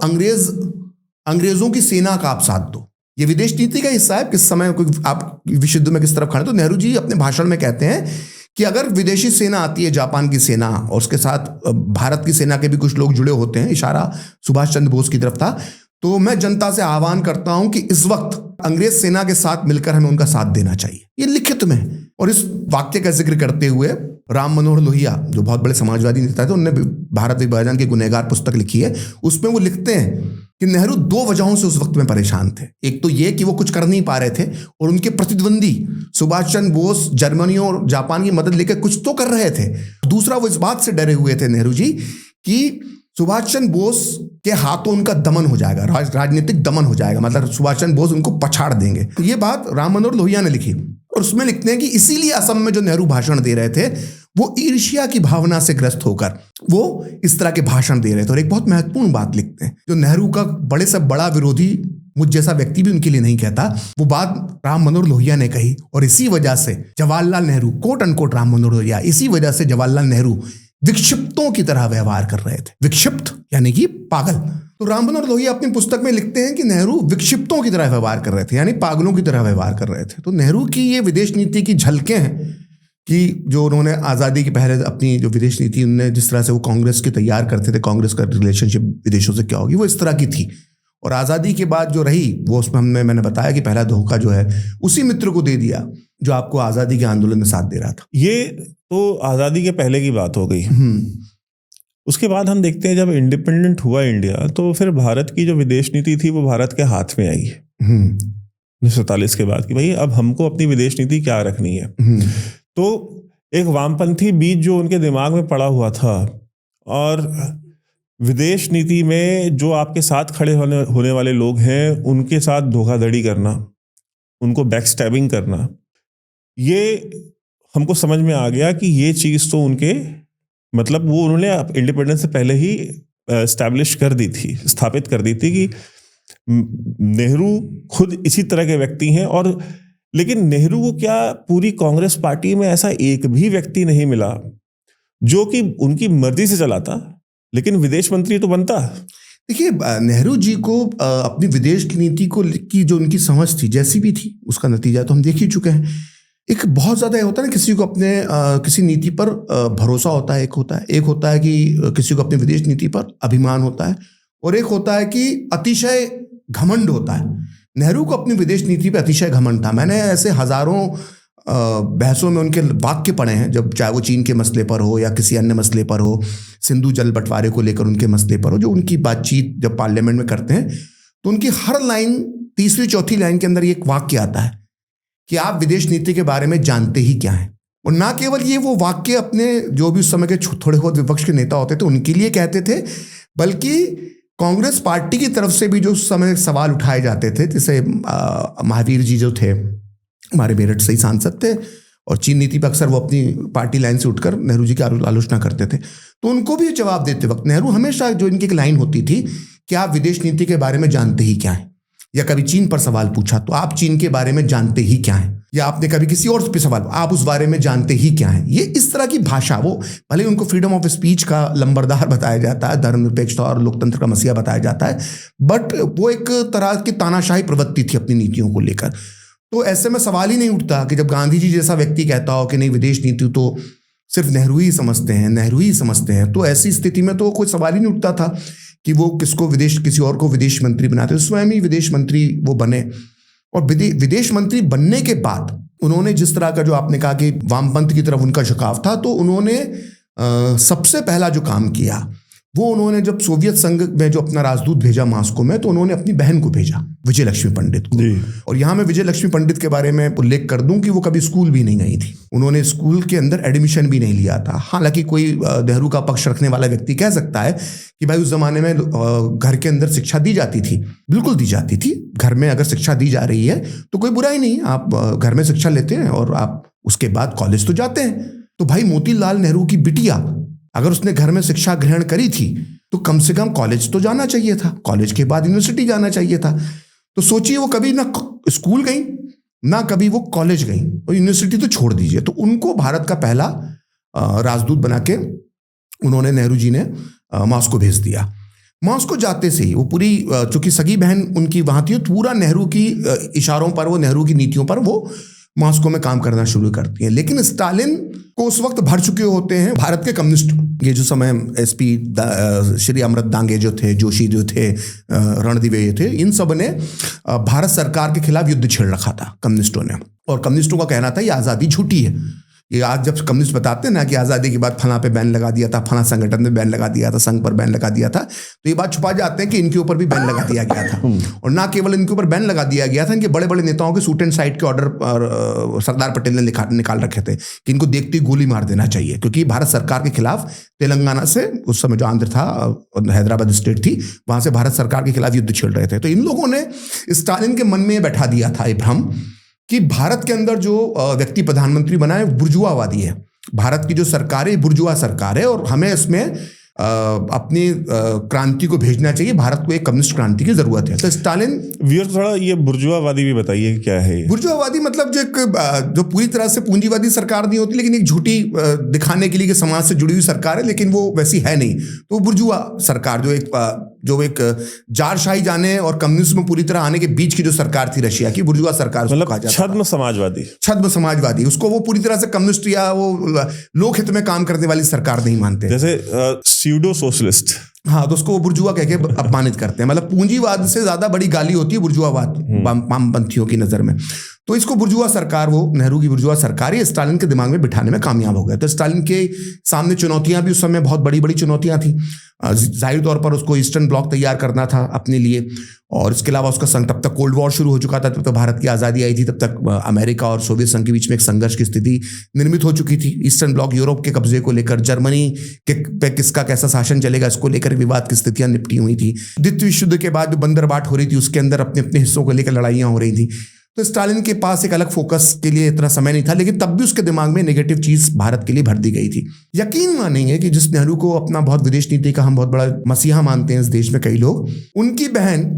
अंग्रेजों की सेना का आप साथ दो। ये विदेश नीति का हिस्सा है। किस समय कोई आप विश्व युद्ध में किस तरफ खड़े, तो नेहरू जी अपने भाषण में कहते हैं कि अगर विदेशी सेना आती है, जापान की सेना, और उसके साथ भारत की सेना के भी कुछ लोग जुड़े होते हैं, इशारा सुभाष चंद्र बोस की तरफ था, तो मैं जनता से आह्वान करता हूं कि इस वक्त अंग्रेज सेना के साथ मिलकर हमें उनका साथ देना चाहिए। ये लिखित में। और इस वाक्य का जिक्र करते हुए राम मनोहर लोहिया, जो बहुत बड़े समाजवादी नेता थे, उन्होंने भारत विभाजन के गुनहगार पुस्तक लिखी है। उसमें वो लिखते हैं कि नेहरू दो वजहों से उस वक्त में परेशान थे। एक तो ये कि वो कुछ कर नहीं पा रहे थे, और उनके प्रतिद्वंदी सुभाष चंद्र बोस जर्मनी और जापान की मदद लेकर कुछ तो कर रहे थे। दूसरा, वो इस बात से डरे हुए थे नेहरू जी कि सुभाष चंद्र बोस के हाथों उनका दमन हो जाएगा, राजनीतिक दमन हो जाएगा, मतलब सुभाष चंद्र बोस उनको पछाड़ देंगे। तो ये बात राम मनोहर लोहिया ने लिखी, और उसमें लिखते हैं कि इसीलिए असम में जो नेहरू भाषण दे रहे थे, वो ईर्ष्या की भावना से ग्रस्त होकर वो इस तरह के भाषण दे रहे थे। और एक बहुत महत्वपूर्ण बात लिखते हैं, जो नेहरू का बड़े से बड़ा विरोधी, मुझ जैसा व्यक्ति भी उनके लिए नहीं कहता, वो बात राम मनोहर लोहिया ने कही। और इसी वजह से जवाहरलाल नेहरू, कोट अनकोट राम मनोहर लोहिया, इसी वजह से जवाहरलाल नेहरू विक्षिप्तों की तरह व्यवहार कर रहे थे। विक्षिप्त यानी कि पागल। तो राम मनोहर लोहिया अपनी पुस्तक में लिखते हैं कि नेहरू विक्षिप्तों की तरह व्यवहार कर रहे थे, यानी पागलों की तरह व्यवहार कर रहे थे। तो नेहरू की ये विदेश नीति की झलकें हैं कि जो उन्होंने आज़ादी के पहले अपनी जो विदेश नीति, उन्होंने जिस तरह से वो कांग्रेस की तैयार करते थे, कांग्रेस का रिलेशनशिप विदेशों से क्या होगी, वो इस तरह की थी। और आज़ादी के बाद जो रही, वो उसमें मैंने बताया कि पहला धोखा जो है उसी मित्र को दे दिया जो आपको आज़ादी के आंदोलन में साथ दे रहा था। ये तो आज़ादी के पहले की बात हो गई। उसके बाद हम देखते हैं जब इंडिपेंडेंट हुआ इंडिया, तो फिर भारत की जो विदेश नीति थी वो भारत के हाथ में आई 1947 के बाद, कि भाई अब हमको अपनी विदेश नीति क्या रखनी है। तो एक वामपंथी बीज जो उनके दिमाग में पड़ा हुआ था, और विदेश नीति में जो आपके साथ खड़े होने वाले लोग हैं उनके साथ धोखाधड़ी करना, उनको बैकस्टैबिंग करना, ये हमको समझ में आ गया कि ये चीज़ तो उनके, मतलब वो उन्होंने इंडिपेंडेंस से पहले ही एस्टैब्लिश कर दी थी, स्थापित कर दी थी कि नेहरू खुद इसी तरह के व्यक्ति हैं। और लेकिन नेहरू को क्या पूरी कांग्रेस पार्टी में ऐसा एक भी व्यक्ति नहीं मिला जो कि उनकी मर्जी से चलाता, लेकिन विदेश मंत्री तो बनता। देखिए, नेहरू जी को अपनी विदेश नीति को की जो उनकी समझ थी, जैसी भी थी, उसका नतीजा तो हम देख ही चुके हैं। एक बहुत ज़्यादा होता है ना, किसी को अपने किसी नीति पर भरोसा होता है, एक होता है कि किसी को अपनी विदेश नीति पर अभिमान होता है, और एक होता है कि अतिशय घमंड होता है। नेहरू को अपनी विदेश नीति पर अतिशय घमंड था। मैंने ऐसे हजारों बहसों में उनके वाक्य पढ़े हैं, जब चाहे वो चीन के मसले पर हो या किसी अन्य मसले पर हो, सिंधु जल बंटवारे को लेकर उनके मसले पर हो, जो उनकी बातचीत जब पार्लियामेंट में करते हैं, तो उनकी हर लाइन, तीसरी चौथी लाइन के अंदर एक वाक्य आता है कि आप विदेश नीति के बारे में जानते ही क्या है। और ना केवल ये वो वाक्य अपने जो भी उस समय के थोड़े बहुत विपक्ष के नेता होते थे उनके लिए कहते थे, बल्कि कांग्रेस पार्टी की तरफ से भी जो उस समय सवाल उठाए जाते थे, जैसे महावीर जी जो थे, हमारे मेरठ से ही सांसद थे, और चीन नीति पर अक्सर वो अपनी पार्टी लाइन से उठकर नेहरू जी की आलोचना करते थे, तो उनको भी जवाब देते वक्त नेहरू हमेशा, जो इनकी एक लाइन होती थी कि आप विदेश नीति के बारे में जानते ही क्या है, या कभी चीन पर सवाल पूछा तो आप चीन के बारे में जानते ही क्या है, या आपने कभी किसी और पे सवाल, आप उस बारे में जानते ही क्या है। ये इस तरह की भाषा, वो भले उनको फ्रीडम ऑफ स्पीच का लंबरदार बताया जाता है, धर्मनिरपेक्षता और लोकतंत्र का मसीहा बताया जाता है, बट वो एक तरह की तानाशाही प्रवृत्ति थी अपनी नीतियों को लेकर। तो ऐसे में सवाल ही नहीं उठता कि जब गांधी जी जैसा व्यक्ति कहता हो कि नहीं, विदेश नीति तो सिर्फ नेहरू ही समझते हैं, नेहरू ही समझते हैं, तो ऐसी स्थिति में तो कोई सवाल ही नहीं उठता था कि वो किसी और को विदेश मंत्री बनाते। स्वयं ही विदेश मंत्री वो बने, और विदेश मंत्री बनने के बाद उन्होंने, जिस तरह का जो आपने कहा कि वामपंथ की तरफ उनका झुकाव था, तो उन्होंने सबसे पहला जो काम किया वो उन्होंने जब सोवियत संघ में जो अपना राजदूत भेजा मॉस्को में, तो उन्होंने अपनी बहन को भेजा, विजय लक्ष्मी पंडित को। और यहाँ मैं विजय लक्ष्मी पंडित के बारे में उल्लेख कर दूं कि वो कभी स्कूल भी नहीं गई थी, उन्होंने स्कूल के अंदर एडमिशन भी नहीं लिया था। हालांकि कोई नेहरू का पक्ष रखने वाला व्यक्ति कह सकता है कि भाई उस जमाने में घर के अंदर शिक्षा दी जाती थी, बिल्कुल दी जाती थी। घर में अगर शिक्षा दी जा रही है तो कोई बुराई नहीं, आप घर में शिक्षा लेते हैं और आप उसके बाद कॉलेज तो जाते हैं। तो भाई मोतीलाल नेहरू की बिटिया अगर उसने घर में शिक्षा ग्रहण करी थी तो कम से कम कॉलेज तो जाना चाहिए था, कॉलेज के बाद यूनिवर्सिटी जाना चाहिए था। तो सोचिए, वो कभी ना स्कूल गई ना कभी वो कॉलेज गई, और यूनिवर्सिटी तो छोड़ दीजिए। तो उनको भारत का पहला राजदूत बना के उन्होंने, नेहरू जी ने मॉस्को भेज दिया। मॉस्को जाते से ही वो पूरी चूंकि सगी बहन उनकी वहां थी, तो पूरा नेहरू की इशारों पर, वो नेहरू की नीतियों पर वो मॉस्को में काम करना शुरू करती हैं। लेकिन स्टालिन को उस वक्त भर चुके होते हैं भारत के कम्युनिस्ट, ये जो समय एसपी श्री अमृत दांगे जो थे, जोशी जो थे, रणदिवे थे, इन सब ने भारत सरकार के खिलाफ युद्ध छेड़ रखा था कम्युनिस्टों ने। और कम्युनिस्टों का कहना था ये आज़ादी झूठी है। ये आज जब कम्युनिस्ट बताते हैं ना कि आज़ादी के बाद फला पे बैन लगा दिया था, फला संगठन में बैन लगा दिया था, संघ पर बैन लगा दिया था, तो ये बात छुपा जाते हैं कि इनके ऊपर भी बैन लगा दिया गया था। और ना केवल इनके ऊपर बैन लगा दिया गया था, इनके बड़े बड़े नेताओं के सूट एंड साइड के ऑर्डर सरदार पटेल ने निकाल रखे थे कि इनको देखते ही गोली मार देना चाहिए, क्योंकि भारत सरकार के खिलाफ तेलंगाना से, उस समय जो आंध्र था और हैदराबाद स्टेट थी, वहां से भारत सरकार के खिलाफ युद्ध छेड़ रहे थे। तो इन लोगों ने स्टालिन के मन में बैठा दिया था ये भ्रम कि भारत के अंदर जो व्यक्ति प्रधानमंत्री बना है बुर्जुआवादी है, भारत की जो सरकार है बुर्जुआ सरकार है, और हमें इसमें अपनी क्रांति को भेजना चाहिए, भारत को एक कम्युनिस्ट क्रांति की जरूरत है। तो स्टालिन व्यूअर थोड़ा ये बुर्जुआवादी भी बताइए क्या है ये? बुर्जुआवादी मतलब जो पूरी तरह से पूंजीवादी सरकार नहीं होती, लेकिन एक झूठी दिखाने के लिए कि समाज से जुड़ी हुई सरकार है, लेकिन वो वैसी है नहीं। तो बुर्जुआ सरकार जो एक जारशाही जाने और कम्युनिज्म पूरी तरह आने के बीच की जो सरकार थी रशिया की, बुर्जुआ सरकार उसको कहा जाता है। छद्म समाजवादी, छद्म समाजवादी, उसको वो पूरी तरह से कम्युनिस्ट या वो लोक हित में काम करने वाली सरकार नहीं मानते, जैसे स्यूडो सोशलिस्ट। हाँ, तो उसको वो बुर्जुआ कह के अपमानित करते हैं। मतलब पूंजीवाद से ज्यादा बड़ी गाली होती है बुर्जुआवाद वामपंथियों की नजर में। तो इसको बुर्जुआ सरकार, वो नेहरू की बुर्जुआ सरकार ही स्टालिन के दिमाग में बिठाने में कामयाब हो गए। तो स्टालिन के सामने चुनौतियां भी उस समय बहुत बड़ी बड़ी चुनौतियां थी। जाहिर तौर पर उसको ईस्टर्न ब्लॉक तैयार करना था अपने लिए, और इसके अलावा उसका संग, तब तक कोल्ड वॉर शुरू हो चुका था, तब तक भारत की आज़ादी आई थी, तब तक अमेरिका और सोवियत संघ के बीच में एक संघर्ष की स्थिति निर्मित हो चुकी थी। ईस्टर्न ब्लॉक यूरोप के कब्जे को लेकर, जर्मनी के पे किसका कैसा शासन चलेगा इसको लेकर विवाद की स्थितियां निपटी हुई थी। द्वितीय विश्व युद्ध के बाद जो बंदरबाट हो रही थी, उसके अंदर अपने अपने हिस्सों को लेकर लड़ाइयां हो रही थी। तो स्टालिन के पास एक अलग फोकस के लिए इतना समय नहीं था, लेकिन तब भी उसके दिमाग में नेगेटिव चीज भारत के लिए भर दी गई थी। यकीन मानेंगे कि जिस नेहरू को अपना बहुत विदेश नीति का हम बहुत बड़ा मसीहा मानते हैं इस देश में कई लोग, उनकी बहन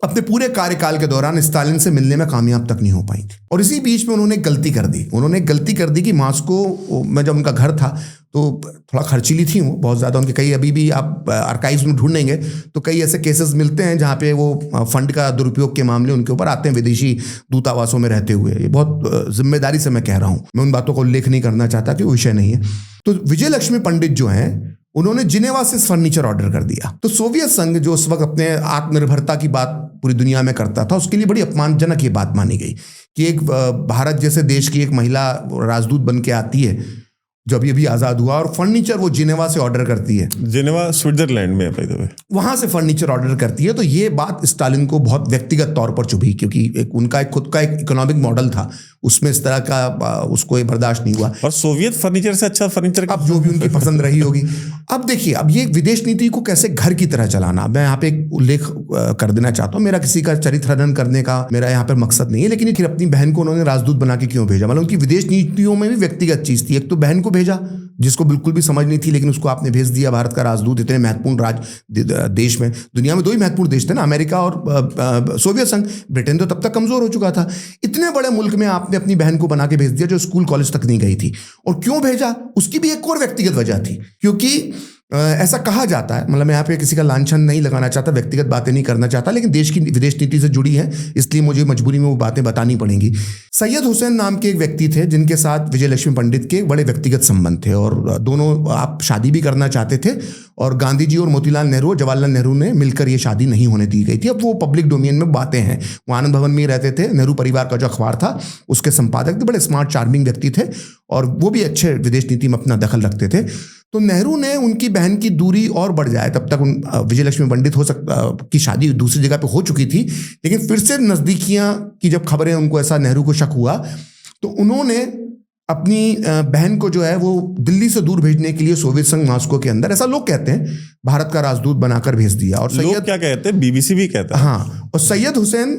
अपने पूरे कार्यकाल के दौरान स्टालिन से मिलने में कामयाब तक नहीं हो पाई थी। और इसी बीच में उन्होंने गलती कर दी। उन्होंने गलती कर दी कि मॉस्को में जब उनका घर था तो थोड़ा खर्चीली थी वो बहुत ज़्यादा। उनके कई, अभी भी आप आर्काइव्स में ढूंढेंगे तो कई ऐसे केसेस मिलते हैं जहाँ पे वो फंड का दुरुपयोग के मामले उनके ऊपर आते हैं विदेशी दूतावासों में रहते हुए। ये बहुत जिम्मेदारी से मैं कह रहा हूँ, मैं उन बातों का उल्लेख नहीं करना चाहता कि वो विषय नहीं है। तो विजय लक्ष्मी पंडित जो हैं, उन्होंने जिनेवा से फर्नीचर ऑर्डर कर दिया। तो सोवियत संघ जो उस वक्त अपने आत्मनिर्भरता की बात पूरी दुनिया में करता था, उसके लिए बड़ी अपमानजनक ये बात मानी गई कि एक भारत जैसे देश की एक महिला राजदूत बन के आती है जब ये भी आज़ाद हुआ, और फर्नीचर वो जिनेवा से ऑर्डर करती है। जिनेवा स्विट्जरलैंड में है, वहां से फर्नीचर ऑर्डर करती है। तो ये बात स्टालिन को बहुत व्यक्तिगत तौर पर चुभी, क्योंकि उनका एक खुद का एक इकोनॉमिक मॉडल था, उसमें इस तरह का उसको ये बर्दाश्त नहीं हुआ। और सोवियत फर्नीचर से अच्छा फर्नीचर अब जो भी उनकी पसंद रही होगी। अब देखिए, अब ये विदेश नीति को कैसे घर की तरह चलाना, मैं यहाँ पे एक उल्लेख कर देना चाहता हूँ। मेरा किसी का चरित्र हनन करने का मेरा यहाँ पर मकसद नहीं है, लेकिन फिर अपनी बहन को उन्होंने राजदूत बना के क्यों भेजा? मतलब उनकी विदेश नीतियों में भी व्यक्तिगत चीज थी। एक तो बहन को भेजा जिसको बिल्कुल भी समझ नहीं थी, लेकिन उसको आपने भेज दिया भारत का राजदूत। इतने महत्वपूर्ण देश में, दुनिया में दो ही महत्वपूर्ण देश थे ना, अमेरिका और सोवियत संघ। ब्रिटेन तो तब तक कमजोर हो चुका था। इतने बड़े मुल्क में आपने अपनी बहन को बना के भेज दिया जो स्कूल कॉलेज तक नहीं गई थी। और क्यों भेजा? उसकी भी एक और व्यक्तिगत वजह थी, क्योंकि ऐसा कहा जाता है, मतलब मैं यहाँ पे किसी का लांछन नहीं लगाना चाहता, व्यक्तिगत बातें नहीं करना चाहता, लेकिन देश की विदेश नीति से जुड़ी है, इसलिए मुझे मजबूरी में वो बातें बतानी पड़ेंगी। सैयद हुसैन नाम के एक व्यक्ति थे जिनके साथ विजय लक्ष्मी पंडित के बड़े व्यक्तिगत संबंध थे, और दोनों आप शादी भी करना चाहते थे, और गांधी जी और मोतीलाल नेहरू, जवाहरलाल नेहरू ने मिलकर ये शादी नहीं होने दी गई थी। अब वो पब्लिक डोमेन में बातें हैं। वो आनंद भवन में ही रहते थे। नेहरू परिवार का जो अखबार था उसके संपादक थे, बड़े स्मार्ट चार्मिंग व्यक्ति थे, और वो भी अच्छे विदेश नीति में अपना दखल रखते थे। तो नेहरू ने उनकी बहन की दूरी और बढ़ जाए, तब तक विजय लक्ष्मी पंडित की शादी दूसरी जगह पे हो चुकी थी, लेकिन फिर से नज़दीकियां की जब खबरें, उनको ऐसा नेहरू को शक हुआ, तो उन्होंने अपनी बहन को जो है वो दिल्ली से दूर भेजने के लिए सोवियत संघ मॉस्को के अंदर, ऐसा लोग कहते हैं, भारत का राजदूत बनाकर भेज दिया। और लोग क्या कहते हैं, बीबीसी भी कहता है। हाँ, और सैयद हुसैन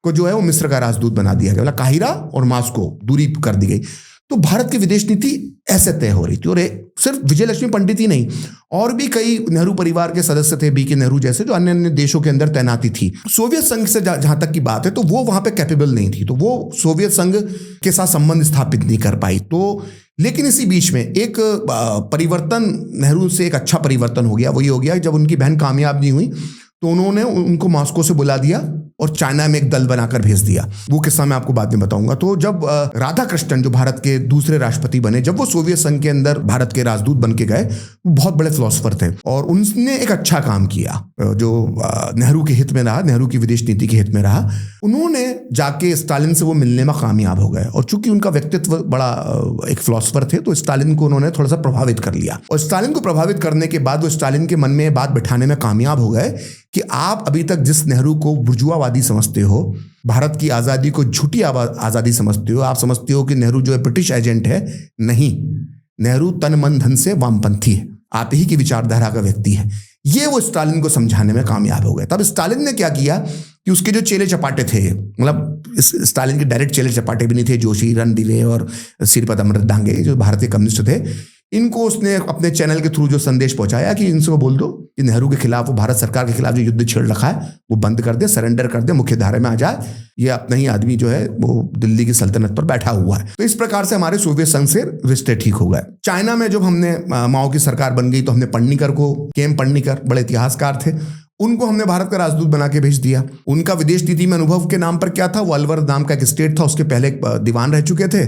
को जो है वो मिस्र का राजदूत बना दिया गया, मतलब काहिरा और मॉस्को दूरी कर दी गई। तो भारत की विदेश नीति ऐसे तय हो रही थी। और सिर्फ विजय लक्ष्मी पंडित ही नहीं, और भी कई नेहरू परिवार के सदस्य थे, बी के नेहरू जैसे, जो अन्य अन्य देशों के अंदर तैनाती थी। सोवियत संघ से जहां तक की बात है तो वो वहां पे कैपेबल नहीं थी, तो वो सोवियत संघ के साथ संबंध स्थापित नहीं कर पाई। तो लेकिन इसी बीच में एक परिवर्तन, नेहरू से एक अच्छा परिवर्तन हो गया। वही हो गया जब उनकी बहन कामयाब नहीं हुई तो उन्होंने उनको मॉस्को से बुला दिया और चाइना में एक दल बनाकर भेज दिया। वो किस्सा मैं आपको बाद में बताऊंगा। तो जब राधा कृष्णन, जो भारत के दूसरे राष्ट्रपति बने, जब वो सोवियत संघ के अंदर भारत के राजदूत बन के गए, वो बहुत बड़े फिलोसोफर थे और उनने एक अच्छा काम किया जो नेहरू के हित में रहा, नेहरू की विदेश नीति के हित में रहा। उन्होंने जाके स्टालिन से वो मिलने में कामयाब हो गए और चूंकि उनका व्यक्तित्व बड़ा एक फिलोसोफर थे तो स्टालिन को उन्होंने थोड़ा सा प्रभावित कर लिया। और स्टालिन को प्रभावित करने के बाद वो स्टालिन के मन में बात बिठाने में कामयाब हो गए कि आप अभी तक जिस नेहरू को बुर्जुआवादी समझते हो, भारत की आज़ादी को झूठी आज़ादी समझते हो, आप समझते हो कि नेहरू जो है ब्रिटिश एजेंट है। नहीं, नेहरू तन मन धन से वामपंथी है, आप ही की विचारधारा का व्यक्ति है। ये वो स्टालिन को समझाने में कामयाब हो गए। तब स्टालिन ने क्या किया कि उसके जो चेले चपाटे थे, मतलब स्टालिन के डायरेक्ट चेले चपाटे भी नहीं थे, जोशी, रणदिवे और श्रीपद अमृत डांगे जो भारतीय कम्युनिस्ट थे, इनको उसने अपने चैनल के थ्रू जो संदेश पहुंचाया कि इनसे वो बोल दो कि नेहरू के खिलाफ, वो भारत सरकार के खिलाफ जो युद्ध छेड़ रखा है वो बंद कर दे, सरेंडर कर दे, मुख्य धारा में आ जाए, ये अपना ही आदमी जो है वो दिल्ली की सल्तनत पर बैठा हुआ है। तो इस प्रकार से हमारे सोवियत संघ से रिश्ते ठीक हो गए। चाइना में जब हमने माओ की सरकार बन गई तो हमने पन्नीकर को, केम पन्नीकर बड़े इतिहासकार थे, उनको हमने भारत का राजदूत बना के भेज दिया। उनका विदेश नीति में अनुभव के नाम पर क्या था, वो अलवर नाम का एक स्टेट था, उसके पहले एक दीवान रह चुके थे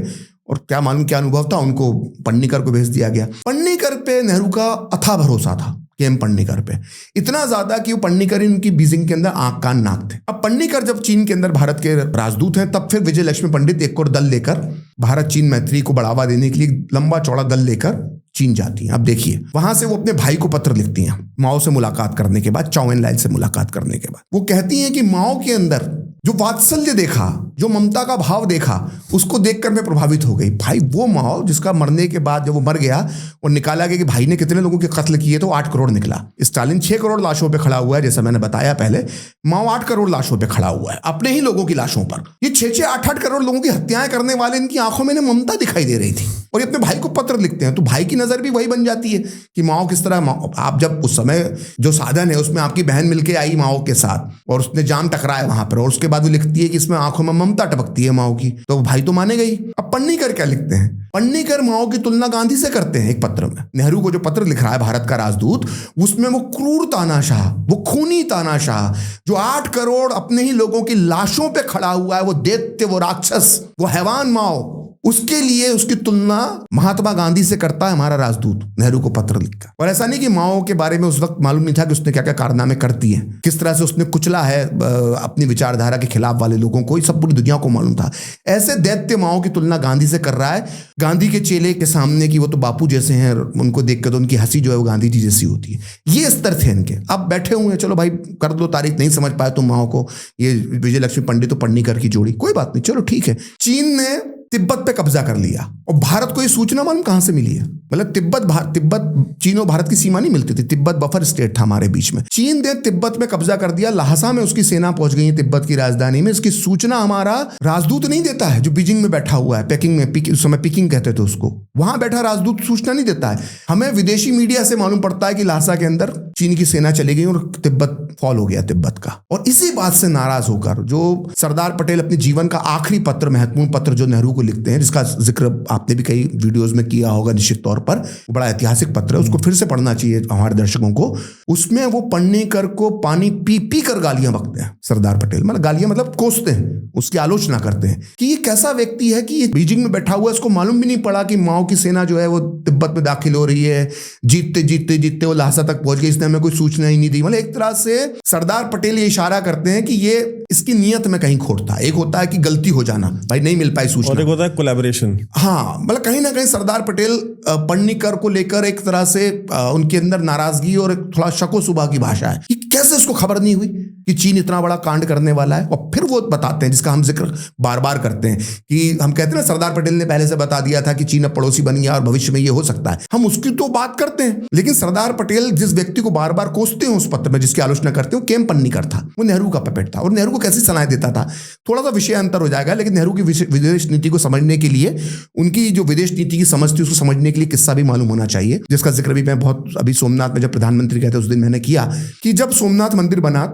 और क्या मालूम क्या अनुभव था, उनको पन्नीकर को भेज दिया गया। पन्नीकर पे नेहरू का अथाह भरोसा था, केम पन्नीकर पे, इतना ज्यादा कि वो पन्नीकर उनकी बीजिंग के अंदर आंख कान नाक थे। अब पन्नीकर जब चीन के अंदर भारत के राजदूत हैं, तब फिर विजय लक्ष्मी पंडित एक और दल लेकर, भारत चीन मैत्री को बढ़ावा देने के लिए लंबा चौड़ा दल लेकर चीन जाती हैं। अब देखिए, वहां से वो अपने भाई को पत्र लिखती हैं माओ से मुलाकात करने के बाद, चाउ एन लाइ से मुलाकात करने के बाद। वो कहती हैं कि माओ के अंदर जो वात्सल्य देखा, जो ममता का भाव देखा, उसको देखकर मैं प्रभावित हो गई। भाई वो माओ जिसका मरने के बाद जब वो मर गया और निकाला गया कि भाई ने कितने लोगों के कत्ल किए, तो 8 करोड़ निकला। स्टालिन 6 करोड़ लाशों पे खड़ा हुआ है, जैसा मैंने बताया पहले, माओ 8 करोड़ लाशों पे खड़ा हुआ है, अपने ही लोगों की लाशों पर। ये 6-6, 8-8 करोड़ लोगों की हत्याएं करने वाले, इनकी आंखों में ममता दिखाई दे रही थी और ये अपने भाई को पत्र लिखते हैं। तो भाई की नजर भी वही बन जाती है कि माओ किस तरह, आप जब उस समय जो साधन है उसमें आपकी बहन मिलके आई माओ के साथ और उसने जाम टकराया वहां पर, और उसके बाद वो लिखती है कि इसमें आंखों में ममता टपकती है माओ की, तो भाई तो माने गई। अब पन्नीकर क्या लिखते हैं, पन्नीकर माओ की तुलना गांधी से करते हैं एक पत्र में। नेहरू को जो पत्र लिख रहा है भारत का राजदूत, उसमें वो क्रूर तानाशाह, वो खूनी तानाशाह जो 8 करोड़ अपने ही लोगों की लाशों पे खड़ा हुआ है, वो दैत्य, वो राक्षस, वो हैवान माओ, उसके लिए उसकी तुलना महात्मा गांधी से करता है हमारा राजदूत नेहरू को पत्र लिखकर। और ऐसा नहीं कि माओ के बारे में उस वक्त मालूम नहीं था कि उसने क्या क्या कारनामे करती है, किस तरह से उसने कुचला है अपनी विचारधारा के खिलाफ वाले लोगों को, सब पूरी दुनिया को मालूम था। ऐसे दैत्य माओ की तुलना गांधी से कर रहा है, गांधी के चेले के सामने कि वो तो बापू जैसे हैं, उनको देख कर तो उनकी हंसी जो है वो गांधी जी जैसी होती है। ये स्तर थे इनके। अब बैठे हुए हैं, चलो भाई कर दो तारीफ, नहीं समझ पाए तुम माओ को, ये विजय लक्ष्मी पंडित और पन्नीकर की जोड़ी, कोई बात नहीं, चलो ठीक है। चीन ने तिब्बत पे कब्जा कर लिया और भारत को ये सूचना मालूम कहां से मिली है, मतलब तिब्बत चीन और भारत की सीमा नहीं मिलती थी, तिब्बत बफर स्टेट था हमारे बीच में। चीन ने तिब्बत में कब्जा कर दिया, लहासा में उसकी सेना पहुंच गई है तिब्बत की राजधानी में। इसकी सूचना हमारा राजदूत नहीं देता है जो बीजिंग में बैठा हुआ है, पेकिंग में, उस समय पिकिंग कहते थे उसको, वहां बैठा राजदूत सूचना नहीं देता है। हमें विदेशी मीडिया से मालूम पड़ता है कि लहासा के अंदर चीन की सेना चली गई और तिब्बत फॉल हो गया तिब्बत का। और इसी बात से नाराज होकर जो सरदार पटेल अपने जीवन का आखिरी पत्र, महत्वपूर्ण पत्र जो नेहरू को लिखते हैं, जिसका जिक्र आपने भी कई वीडियोस में किया होगा निश्चित तौर पर, वो बड़ा ऐतिहासिक पत्र है, उसको फिर से पढ़ना चाहिए हमारे दर्शकों को। उसमें वो पन्नीकर को पानी पी पी कर गालियां बकते हैं सरदार पटेल, मतलब गालियां मतलब कोसते हैं, उसकी आलोचना करते हैं कि ये कैसा व्यक्ति है कि ये बीजिंग में बैठा हुआ है, इसको मालूम भी नहीं पड़ा कि माओ की सेना जो है वो तिब्बत में दाखिल हो रही है, जीतते जीतते जीतते वो लहासा तक पहुंच गई, इसने हमें कोई सूचना ही नहीं दी। मतलब एक तरह से सरदार पटेल ये इशारा करते हैं कि ये इसकी नियत में कहीं खोट था। एक होता है कि गलती हो जाना, भाई नहीं मिल पाई सूचना, और एक होता है कोलैबोरेशन। हाँ, मतलब कहीं ना कहीं सरदार पटेल पन्नीकर को लेकर एक तरह से उनके अंदर नाराजगी और थोड़ा शको सुबह की भाषा है कि कैसे इसको को खबर नहीं हुई कि चीन इतना बड़ा कांड करने वाला है। और फिर वो बताते हैं, जिसका हम जिक्र बार बार करते हैं, कि हम कहते हैं ना सरदार पटेल ने पहले से बता दिया था कि चीन अब पड़ोसी बन गया और भविष्य में ये हो सकता है। हम उसकी तो बात करते हैं, लेकिन सरदार पटेल जिस व्यक्ति को बार बार कोसते हैं उस पत्र में, जिसकी आलोचना करते हैं, वो केम पन्नीकर था। वो नेहरू का पपेट था। और नेहरू को कैसी सलाह देता था, थोड़ा सा विषय अंतर हो जाएगा, लेकिन नेहरू की विदेश नीति को समझने के लिए, उनकी जो विदेश नीति की समझ थी उसको समझने के लिए किस्सा भी मालूम होना चाहिए, जिसका जिक्र भी मैं बहुत अभी सोमनाथ में जब प्रधानमंत्री गए थे उस दिन मैंने किया, कि जब सोमनाथ मंदिर बना,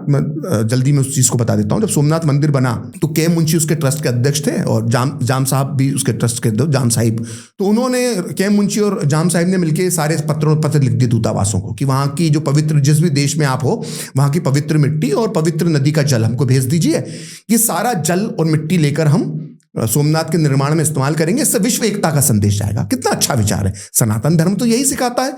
जल्दी में उस चीज को बता देता हूं, जब सोमनाथ मंदिर बना तो के मुंशी उसके ट्रस्ट के अध्यक्ष थे और जाम साहब भी उसके ट्रस्ट के, जाम साहिब। तो उन्होंने, के मुंशी और जाम साहिब ने मिलकर सारे पत्र लिख दिए दूतावासों को कि वहां की जो पवित्र, जिस भी देश में आप हो, वहां की पवित्र मिट्टी और पवित्र नदी का जल हमको भेज दीजिए। ये सारा जल और मिट्टी लेकर हम सोमनाथ के निर्माण में इस्तेमाल करेंगे, इससे विश्व एकता का संदेश जाएगा। कितना अच्छा विचार है। सनातन धर्म तो यही सिखाता है,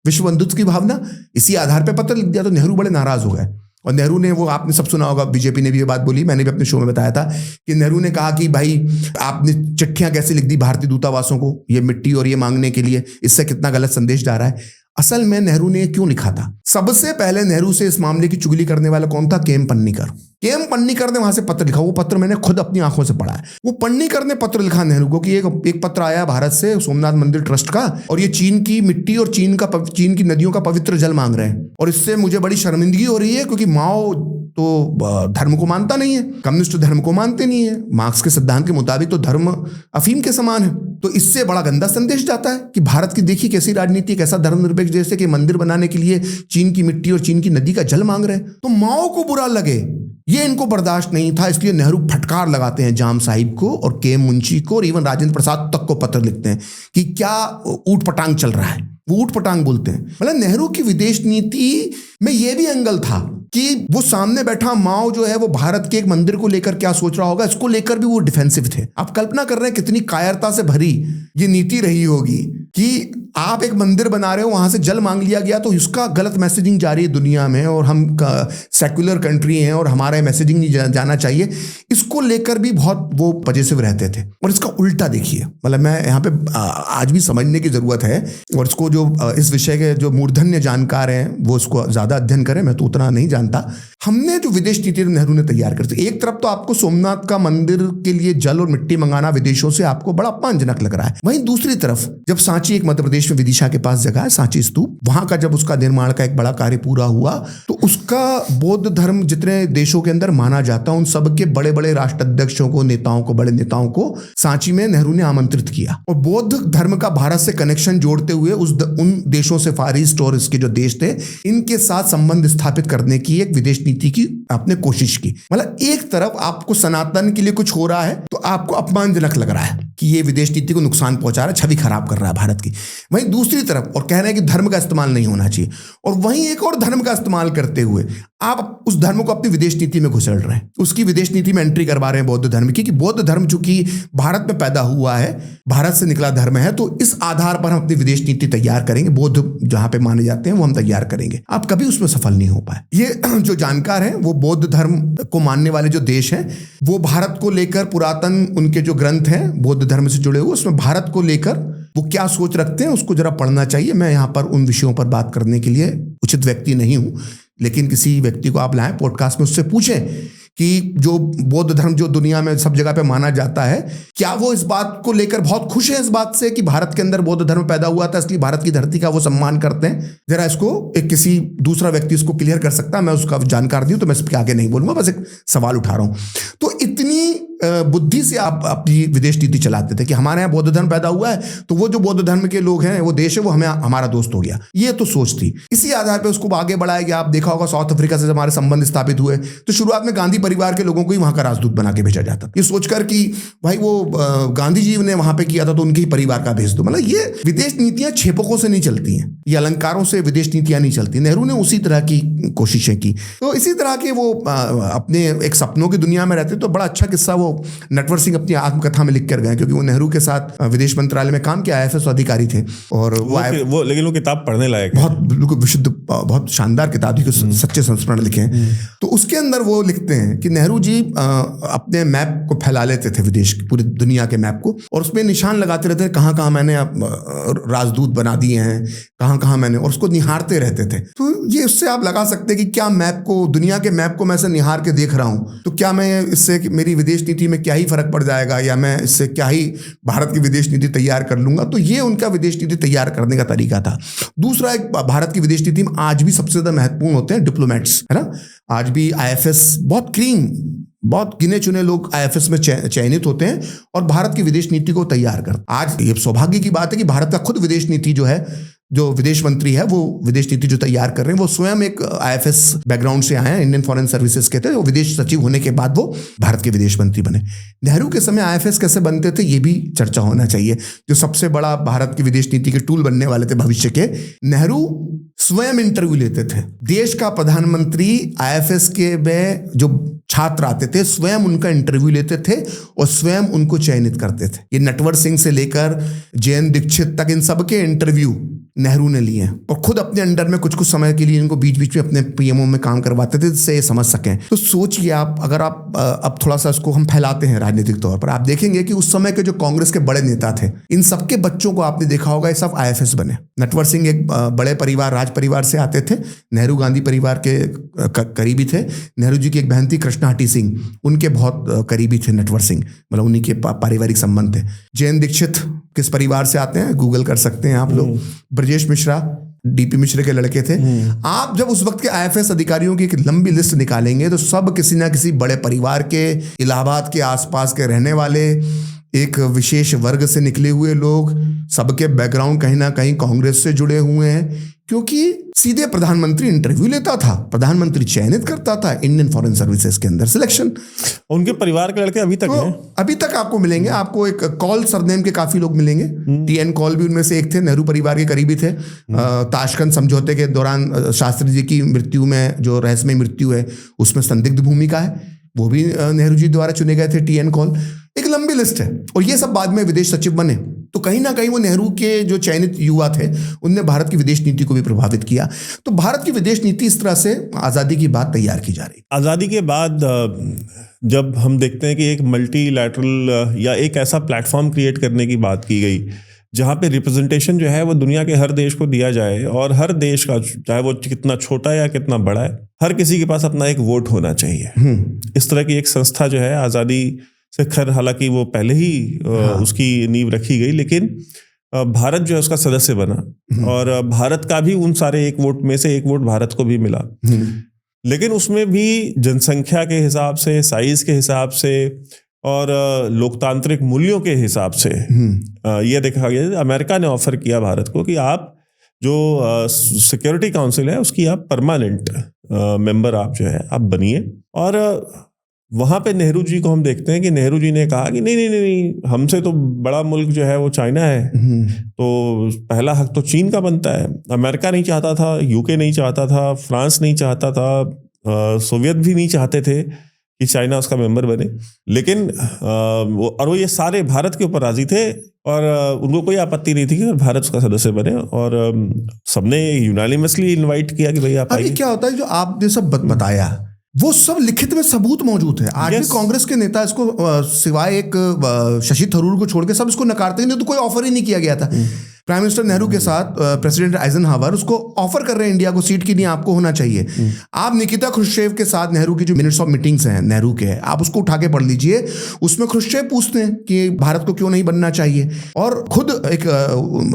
विश्व बंधुत्व की भावना। इसी आधार पर पत्र लिख दिया तो नेहरू बड़े नाराज हो गए। और नेहरू ने, वो आपने सब सुना होगा, बीजेपी ने भी ये बात बोली, मैंने भी अपने शो में बताया था, कि नेहरू ने कहा कि भाई आपने चिट्ठियां कैसे लिख दी भारतीय दूतावासों को ये मिट्टी और ये मांगने के लिए, इससे कितना गलत संदेश जा रहा है। असल में नेहरू ने क्यों लिखा था? सबसे पहले नेहरू से इस मामले की चुगली करने वाला कौन था? केम पन्नीकर। केम पन्नीकर ने वहां से पत्र लिखा। वो पत्र मैंने खुद अपनी आंखों से पढ़ा है। वो पन्नीकर ने पत्र लिखा नेहरू को कि एक पत्र आया भारत से सोमनाथ मंदिर ट्रस्ट का, और ये चीन की मिट्टी और चीन की नदियों का पवित्र जल मांग रहे हैं, और इससे मुझे बड़ी शर्मिंदगी हो रही है, क्योंकि माओ तो धर्म को मानता नहीं है, कम्युनिस्ट धर्म को मानते नहीं है, मार्क्स के सिद्धांत के मुताबिक तो धर्म अफीम के समान है। तो इससे बड़ा गंदा संदेश जाता है कि भारत की देखिए कैसी राजनीति, कैसा धर्मनिरपेक्ष, जैसे कि मंदिर बनाने के लिए चीन की मिट्टी और चीन की नदी का जल मांग रहे हैं। तो माओ को बुरा लगे, ये इनको बर्दाश्त नहीं था, इसलिए नेहरू फटकार लगाते हैं जाम साहिब को और के मुंशी को, और इवन राजेंद्र प्रसाद तक को पत्र लिखते हैं कि क्या ऊट पटांग चल रहा है। वो ऊट पटांग बोलते हैं। मतलब नेहरू की विदेश नीति में ये भी एंगल था कि वो सामने बैठा माओ जो है वो भारत के एक मंदिर को लेकर क्या सोच रहा होगा, इसको लेकर भी वो डिफेंसिव थे। आप कल्पना कर रहे हैं कितनी कायरता से भरी ये नीति रही होगी कि आप एक मंदिर बना रहे हो, वहां से जल मांग लिया गया, तो इसका गलत मैसेजिंग जा रही है दुनिया में, और हम सेक्युलर कंट्री हैं और हमारा मैसेजिंग नहीं जाना चाहिए, इसको लेकर भी बहुत वो पॉजिटिव रहते थे। और इसका उल्टा देखिए, मतलब मैं यहाँ पे आज भी समझने की जरूरत है, और इसको जो इस विषय के जो मूर्धन्य जानकार हैं वो इसको ज्यादा अध्ययन करें, मैं तो उतना नहीं जानता। हमने जो विदेश नीति नेहरू ने तैयार कर दी, एक तरफ तो आपको सोमनाथ का मंदिर के लिए जल और मिट्टी मंगाना विदेशों से आपको बड़ा अपमानजनक लग रहा है, वहीं दूसरी तरफ जब सांची, एक मध्य प्रदेश में विदिशा के पास जगह है सांची स्तूप, वहां का जब उसका निर्माण का एक बड़ा कार्य पूरा हुआ, तो उसका बौद्ध धर्म जितने देशों के अंदर माना जाता है उन सब के बड़े बड़े राष्ट्राध्यक्षों को, नेताओं को, बड़े नेताओं को सांची में नेहरू ने आमंत्रित किया, और बौद्ध धर्म का भारत से कनेक्शन जोड़ते हुए उन देशों से, फार ईस्ट और इसके जो देश थे, इनके साथ संबंध स्थापित करने की एक विदेश नीति की आपने कोशिश की। मतलब एक तरफ आपको सनातन के लिए कुछ हो रहा है तो आपको अपमानजनक लग रहा है कि ये विदेश नीति को नुकसान पहुंचा रहा है, छवि खराब कर रहा है भारत की। वहीं दूसरी तरफ और कह रहे हैं कि धर्म का इस्तेमाल नहीं होना चाहिए, और वहीं एक और धर्म का इस्तेमाल करते हुए आप उस धर्म को अपनी विदेश नीति में घुसेड़ रहे हैं, उसकी विदेश नीति में एंट्री करवा रहे हैं बौद्ध धर्म की, कि बौद्ध धर्म चूंकि भारत में पैदा हुआ है, भारत से निकला धर्म है, तो इस आधार पर हम अपनी विदेश नीति तैयार करेंगे, बौद्ध जहां पे माने जाते हैं वो हम तैयार करेंगे। आप कभी उसमें सफल नहीं हो पाए। ये जो जानकार हैं वो बौद्ध धर्म को मानने वाले जो देश हैं, वो भारत को लेकर पुरातन उनके जो ग्रंथ हैं बौद्ध धर्म से जुड़े हुए, उसमें भारत को लेकर वो क्या सोच रखते हैं उसको जरा पढ़ना चाहिए। मैं यहाँ पर उन विषयों पर बात करने के लिए उचित व्यक्ति नहीं हूं, लेकिन किसी व्यक्ति को आप लाएं पॉडकास्ट में, उससे पूछें कि जो बौद्ध धर्म जो दुनिया में सब जगह पे माना जाता है, क्या वो इस बात को लेकर बहुत खुश है, इस बात से कि भारत के अंदर बौद्ध धर्म पैदा हुआ था, इसलिए भारत की धरती का वो सम्मान करते हैं। जरा इसको एक किसी दूसरा व्यक्ति इसको क्लियर कर सकता है, मैं उसका जानकार नहीं हूं तो मैं इसके आगे नहीं बोलूंगा, बस एक सवाल उठा रहा हूं। तो इतनी बुद्धि से आप अपनी विदेश नीति चलाते थे कि हमारे यहाँ बौद्ध धर्म पैदा हुआ है तो वो जो बौद्ध धर्म के लोग हैं, वो देश है, वो हमें हमारा दोस्त हो गया, ये तो सोच थी। इसी आधार पे उसको आगे बढ़ाया गया। आप देखा होगा साउथ अफ्रीका से हमारे संबंध स्थापित हुए तो शुरुआत में गांधी परिवार के लोगों को ही वहां का राजदूत बना के भेजा जाता, ये सोचकर कि भाई वो गांधी जी ने वहां पे किया था तो उनके ही परिवार का भेज दो। मतलब ये विदेश नीतियां छेपकों से नहीं चलती हैं, ये अलंकारों से विदेश नीतियां नहीं चलती। नेहरू ने उसी तरह की कोशिशें की। तो इसी तरह के वो अपने एक सपनों की दुनिया में रहते, तो बड़ा अच्छा किस्सा वो नटवर सिंह अपनी आत्मकथा में लिख कर गए, क्योंकि वो नेहरू के साथ विदेश मंत्रालय में काम किया, IFS अधिकारी थे। और वो लेकिन वो किताब पढ़ने लायक बहुत बिल्कुल विशुद्ध, बहुत शानदार किताब थी, सच्चे संस्मरण लिखे हैं। तो उसके अंदर वो लिखते हैं कि नेहरू जी अपने मैप को फैला लेते थे, विदेश की पूरी दुनिया के मैप को, और उसमें निशान लगाते रहते थे कहाँ कहाँ मैंने राजदूत बना दिए हैं, कहाँ कहाँ मैंने, और उसको निहारते रहते थे। तो ये उससे आप लगा सकते हैं कि क्या मैप को, दुनिया के मैप को मैं ऐसे निहार के देख रहा हूँ, तो क्या मैं इससे मेरी विदेश नीति में क्या ही फर्क पड़ जाएगा, या मैं इससे क्या ही भारत की विदेश नीति तैयार कर लूंगा। तो ये उनका विदेश नीति तैयार करने का तरीका था। दूसरा, एक भारत की विदेश नीति में आज भी सबसे ज्यादा महत्वपूर्ण होते हैं डिप्लोमेट्स, है ना। आज भी IFS बहुत बहुत गिने चुने लोग IFS में चयनित होते हैं और भारत की विदेश नीति को तैयार करते हैं। आज ये सौभाग्य की बात है कि भारत का खुद विदेश नीति जो है, जो विदेश मंत्री है, वो विदेश नीति जो तैयार कर रहे हैं, वो स्वयं एक IFS बैकग्राउंड से आए हैं, इंडियन फॉरेन सर्विसेज के थे। वो विदेश सचिव होने के बाद वो भारत के विदेश मंत्री बने। नेहरू के समय IFS कैसे बनते थे, ये भी चर्चा होना चाहिए। जो सबसे बड़ा भारत की विदेश नीति के टूल बनने वाले थे भविष्य के, नेहरू स्वयं इंटरव्यू लेते थे। देश का प्रधानमंत्री IFS के में जो छात्र आते थे, स्वयं उनका इंटरव्यू लेते थे और स्वयं उनको चयनित करते थे। ये नटवर सिंह से लेकर JN दीक्षित तक, इन सबके इंटरव्यू नेहरू ने लिए और खुद अपने अंडर में कुछ समय के लिए इनको बीच बीच में अपने PMO में काम करवाते थे, जिससे ये समझ सकें। तो सोचिए आप, अगर आप अब थोड़ा सा इसको हम फैलाते हैं राजनीतिक तौर पर, आप देखेंगे कि उस समय के जो कांग्रेस के बड़े नेता थे, इन सबके बच्चों को आपने देखा होगा, ये सब IFS बने। नटवर सिंह एक बड़े परिवार, राज परिवार से आते थे, नेहरू गांधी परिवार के करीबी थे। नेहरू जी की एक बहन थी कृष्णाहटी सिंह, उनके बहुत करीबी थे नटवर सिंह, मतलब उन्हीं के पारिवारिक संबंध थे। JN दीक्षित किस परिवार से आते हैं, गूगल कर सकते हैं आप लोग। ब्रजेश मिश्रा DP मिश्र के लड़के थे। आप जब उस वक्त के IFS अधिकारियों की एक लंबी लिस्ट निकालेंगे तो सब किसी ना किसी बड़े परिवार के, इलाहाबाद के आसपास के रहने वाले, एक विशेष वर्ग से निकले हुए लोग, सबके बैकग्राउंड कहीं ना कहीं कांग्रेस से जुड़े हुए हैं, क्योंकि सीधे प्रधानमंत्री इंटरव्यू लेता था, प्रधानमंत्री चयनित करता था इंडियन फॉरेन सर्विसेज के अंदर सिलेक्शन। उनके परिवार के लड़के अभी तक हैं, अभी तक आपको मिलेंगे। आपको एक कॉल सरनेम के काफी लोग मिलेंगे। TN कॉल भी उनमें से एक थे, नेहरू परिवार के करीबी थे। ताशकंद समझौते के दौरान शास्त्री जी की मृत्यु में जो रहस्यमय मृत्यु है, उसमें संदिग्ध भूमिका है, वो भी नेहरू जी द्वारा चुने गए थे। TN कॉल, एक लंबी लिस्ट है। और ये सब बाद में विदेश सचिव बने। तो कहीं ना कहीं वो नेहरू के जो चयनित युवा थे, उनने भारत की विदेश नीति को भी प्रभावित किया। तो भारत की विदेश नीति इस तरह से आज़ादी की बाद तैयार की जा रही। आज़ादी के बाद जब हम देखते हैं कि एक मल्टीलैटरल या एक ऐसा प्लेटफॉर्म क्रिएट करने की बात की गई, जहाँ पे रिप्रेजेंटेशन जो है वो दुनिया के हर देश को दिया जाए, और हर देश का, चाहे वो कितना छोटा या कितना बड़ा है, हर किसी के पास अपना एक वोट होना चाहिए। इस तरह की एक संस्था जो है, आज़ादी से खैर हालांकि वो पहले ही उसकी नींव रखी गई, लेकिन भारत जो है उसका सदस्य बना, और भारत का भी उन सारे एक वोट में से एक वोट भारत को भी मिला। लेकिन उसमें भी जनसंख्या के हिसाब से, साइज के हिसाब से और लोकतांत्रिक मूल्यों के हिसाब से यह देखा गया, अमेरिका ने ऑफर किया भारत को कि आप जो सिक्योरिटी काउंसिल है उसकी आप परमानेंट मेंबर आप जो है आप बनिए। और वहाँ पे नेहरू जी को हम देखते हैं कि नेहरू जी ने कहा कि नहीं, हमसे तो बड़ा मुल्क जो है वो चाइना है, तो पहला हक तो चीन का बनता है। अमेरिका नहीं चाहता था, UK नहीं चाहता था, फ्रांस नहीं चाहता था, सोवियत भी नहीं चाहते थे कि चाइना उसका मेंबर बने। लेकिन वो ये सारे भारत के ऊपर राजी थे, और उनको कोई आपत्ति नहीं थी कि भारत उसका सदस्य बने, और सबने यूनानिमसली इन्वाइट किया कि भाई आप आइए। क्या होता है, जो आपने सब बताया वो सब लिखित में सबूत मौजूद है। आज भी कांग्रेस के नेता इसको सिवाय एक शशि थरूर को छोड़ के सब इसको नकारते हैं। तो कोई ऑफर ही नहीं किया गया था। प्राइम मिनिस्टर नेहरू के साथ प्रेसिडेंट आइजनहावर उसको ऑफर कर रहे हैं इंडिया को सीट की, नहीं आपको होना चाहिए। आप निकिता ख्रुश्चेव के साथ नेहरू की जो मिनट्स ऑफ मीटिंग्स हैं नेहरू के, आप उसको उठा के पढ़ लीजिए। उसमें ख्रुश्चेव पूछते हैं कि भारत को क्यों नहीं बनना चाहिए, और खुद एक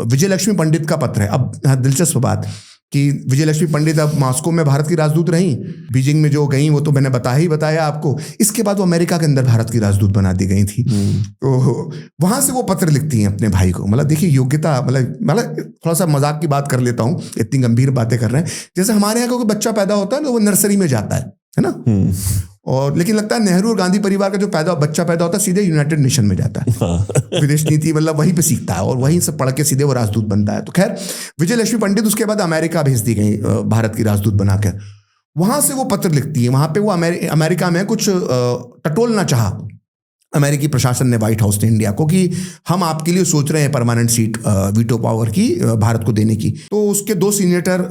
विजय लक्ष्मी पंडित का पत्र है। अब दिलचस्प बात कि विजय लक्ष्मी पंडित अब मॉस्को में भारत की राजदूत रहीं, बीजिंग में जो गई वो तो मैंने बताया आपको। इसके बाद वो अमेरिका के अंदर भारत की राजदूत बना दी गई थी। तो वहां से वो पत्र लिखती हैं अपने भाई को। मतलब देखिए योग्यता, मतलब थोड़ा सा मजाक की बात कर लेता हूँ, इतनी गंभीर बातें कर रहे हैं। जैसे हमारे यहाँ कोई बच्चा पैदा होता है तो वो नर्सरी में जाता है ना, और लेकिन लगता है नेहरू और गांधी परिवार का जो बच्चा पैदा होता है सीधे यूनाइटेड नेशन में जाता है। विदेश नीति मतलब वहीं पे सीखता है और वहीं से पढ़ के सीधे वो राजदूत बनता है। तो खैर विजय लक्ष्मी पंडित उसके बाद अमेरिका भेज दी गई भारत की राजदूत बनाकर। वहां से वो पत्र लिखती है। वहां पे वो अमेरिका में कुछ टटोलना चाहा अमेरिकी प्रशासन ने, व्हाइट हाउस ने इंडिया को, कि हम आपके लिए सोच रहे हैं परमानेंट सीट वीटो पावर की भारत को देने की। तो उसके 2 सीनेटर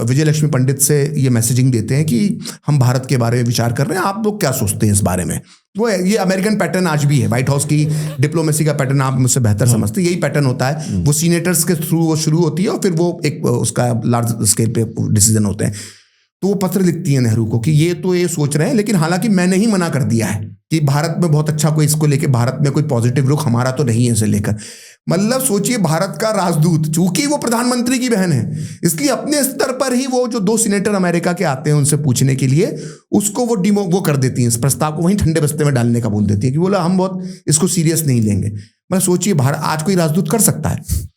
विजय लक्ष्मी पंडित से ये मैसेजिंग देते हैं कि हम भारत के बारे में विचार कर रहे हैं, आप लोग क्या सोचते हैं इस बारे में। वो ये अमेरिकन पैटर्न आज भी है, व्हाइट हाउस की डिप्लोमेसी का पैटर्न आप मुझसे बेहतर समझते हैं, यही पैटर्न होता है। वो सीनेटर्स के थ्रू वो शुरू होती है और फिर वो एक उसका लार्ज स्केल पे डिसीजन होते हैं। तो वो पत्र लिखती है नेहरू को कि ये सोच रहे हैं, लेकिन हालांकि मैंने ही मना कर दिया है कि भारत में बहुत अच्छा कोई इसको लेके, भारत में कोई पॉजिटिव रुख हमारा तो नहीं है इसे लेकर। मतलब सोचिए, भारत का राजदूत, चूंकि वो प्रधानमंत्री की बहन है, इसलिए अपने स्तर पर ही वो जो 2 सीनेटर अमेरिका के आते हैं उनसे पूछने के लिए, उसको वो कर देती हैं, इस प्रस्ताव को वहीं ठंडे बस्ते में डालने का बोल देती है कि बोला हम बहुत इसको सीरियस नहीं लेंगे। मतलब सोचिए, भारत आज कोई राजदूत कर सकता है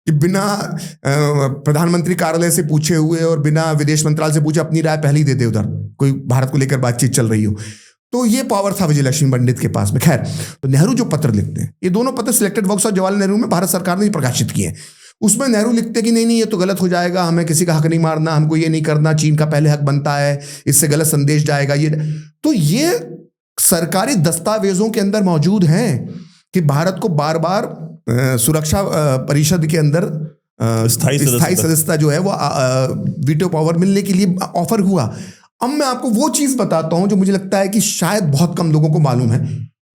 कि बिना प्रधानमंत्री कार्यालय से पूछे हुए और बिना विदेश मंत्रालय से पूछे अपनी राय पहले ही दे दे उधर, कोई भारत को लेकर बातचीत चल रही हो। तो ये पावर था विजय लक्ष्मी पंडित के पास में। खैर, तो नेहरू जो पत्र लिखते हैं, ये दोनों पत्र selected works of Jawaharlal Nehru में भारत सरकार ने प्रकाशित किए हैं। उसमें नेहरू लिखते कि नहीं ये तो गलत हो जाएगा, हमें किसी का हक नहीं मारना, हमको ये नहीं करना, चीन का पहले हक बनता है, इससे गलत संदेश जाएगा। तो ये सरकारी दस्तावेजों के अंदर मौजूद हैं कि भारत को बार बार सुरक्षा परिषद के अंदर स्थायी सदस्यता जो है वो वीटो पावर मिलने के लिए ऑफर हुआ। अब मैं आपको वो चीज बताता हूं जो मुझे लगता है कि शायद बहुत कम लोगों को मालूम है,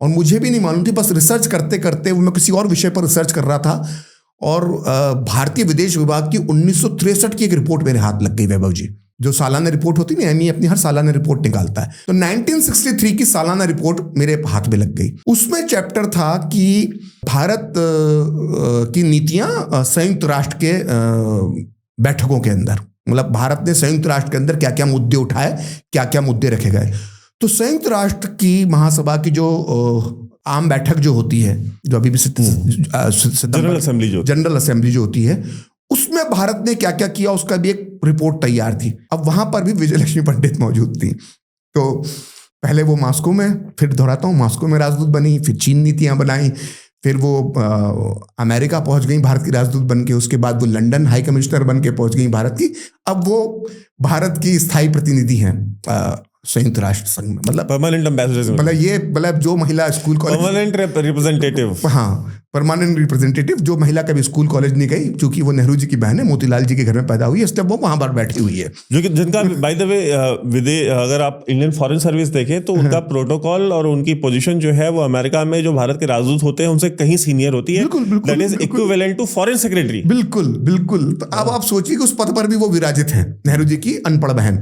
और मुझे भी नहीं मालूम थी। बस रिसर्च करते करते मैं किसी और विषय पर रिसर्च कर रहा था और भारतीय विदेश विभाग की 1963 की एक रिपोर्ट मेरे हाथ लग गई, वैभव जी, जो सालाना रिपोर्ट होती है ना, एमई अपनी हर सालाना रिपोर्ट निकालता है। तो 1963 की सालाना रिपोर्ट मेरे हाथ में लग गई। उसमें चैप्टर था कि भारत की नीतियां संयुक्त राष्ट्र के बैठकों के अंदर, मतलब भारत ने संयुक्त राष्ट्र के अंदर क्या क्या मुद्दे उठाए, क्या क्या मुद्दे रखे गए। तो संयुक्त राष्ट्र की महासभा की जो आम बैठक जो होती है, जो अभी भी जनरल असेंबली जो होती है, उसमें भारत ने क्या क्या किया उसका भी एक रिपोर्ट तैयार थी। अब वहां पर भी विजय लक्ष्मी पंडित मौजूद थी। तो पहले वो मॉस्को में, फिर दोहराता हूँ, मॉस्को में राजदूत बनी, फिर चीन नीतियां बनाई, फिर वो अमेरिका पहुंच गई भारत की राजदूत बन के, उसके बाद वो लंदन हाई कमिश्नर बन के पहुंच गई भारत की। अब वो भारत की स्थायी प्रतिनिधि हैं संयुक्त राष्ट्र संघ में, मतलब परमानेंट एम्बेसडर, मतलब जो महिला स्कूल कॉलेज, परमानेंट रिप्रेजेंटेटिव, हाँ परमानेंट रिप्रेजेंटेटिव, जो महिला कभी स्कूल कॉलेज नहीं गई, क्योंकि वो नेहरू जी की बहन है, मोतीलाल जी के घर में पैदा हुई है, इसलिए वो वहां पर बैठी हुई है। जो कि जिनका बाय द वे अगर आप इंडियन फॉरेन सर्विस देखें तो उनका प्रोटोकॉल और उनकी पोजीशन जो है वो अमेरिका में जो भारत के राजदूत होते हैं उनसे कहीं सीनियर होती है। That is equivalent to foreign secretary. बिल्कुल बिल्कुल। तो अब आप सोचिए कि उस पद पर भी वो विराजित हैं, नेहरू जी की अनपढ़ बहन।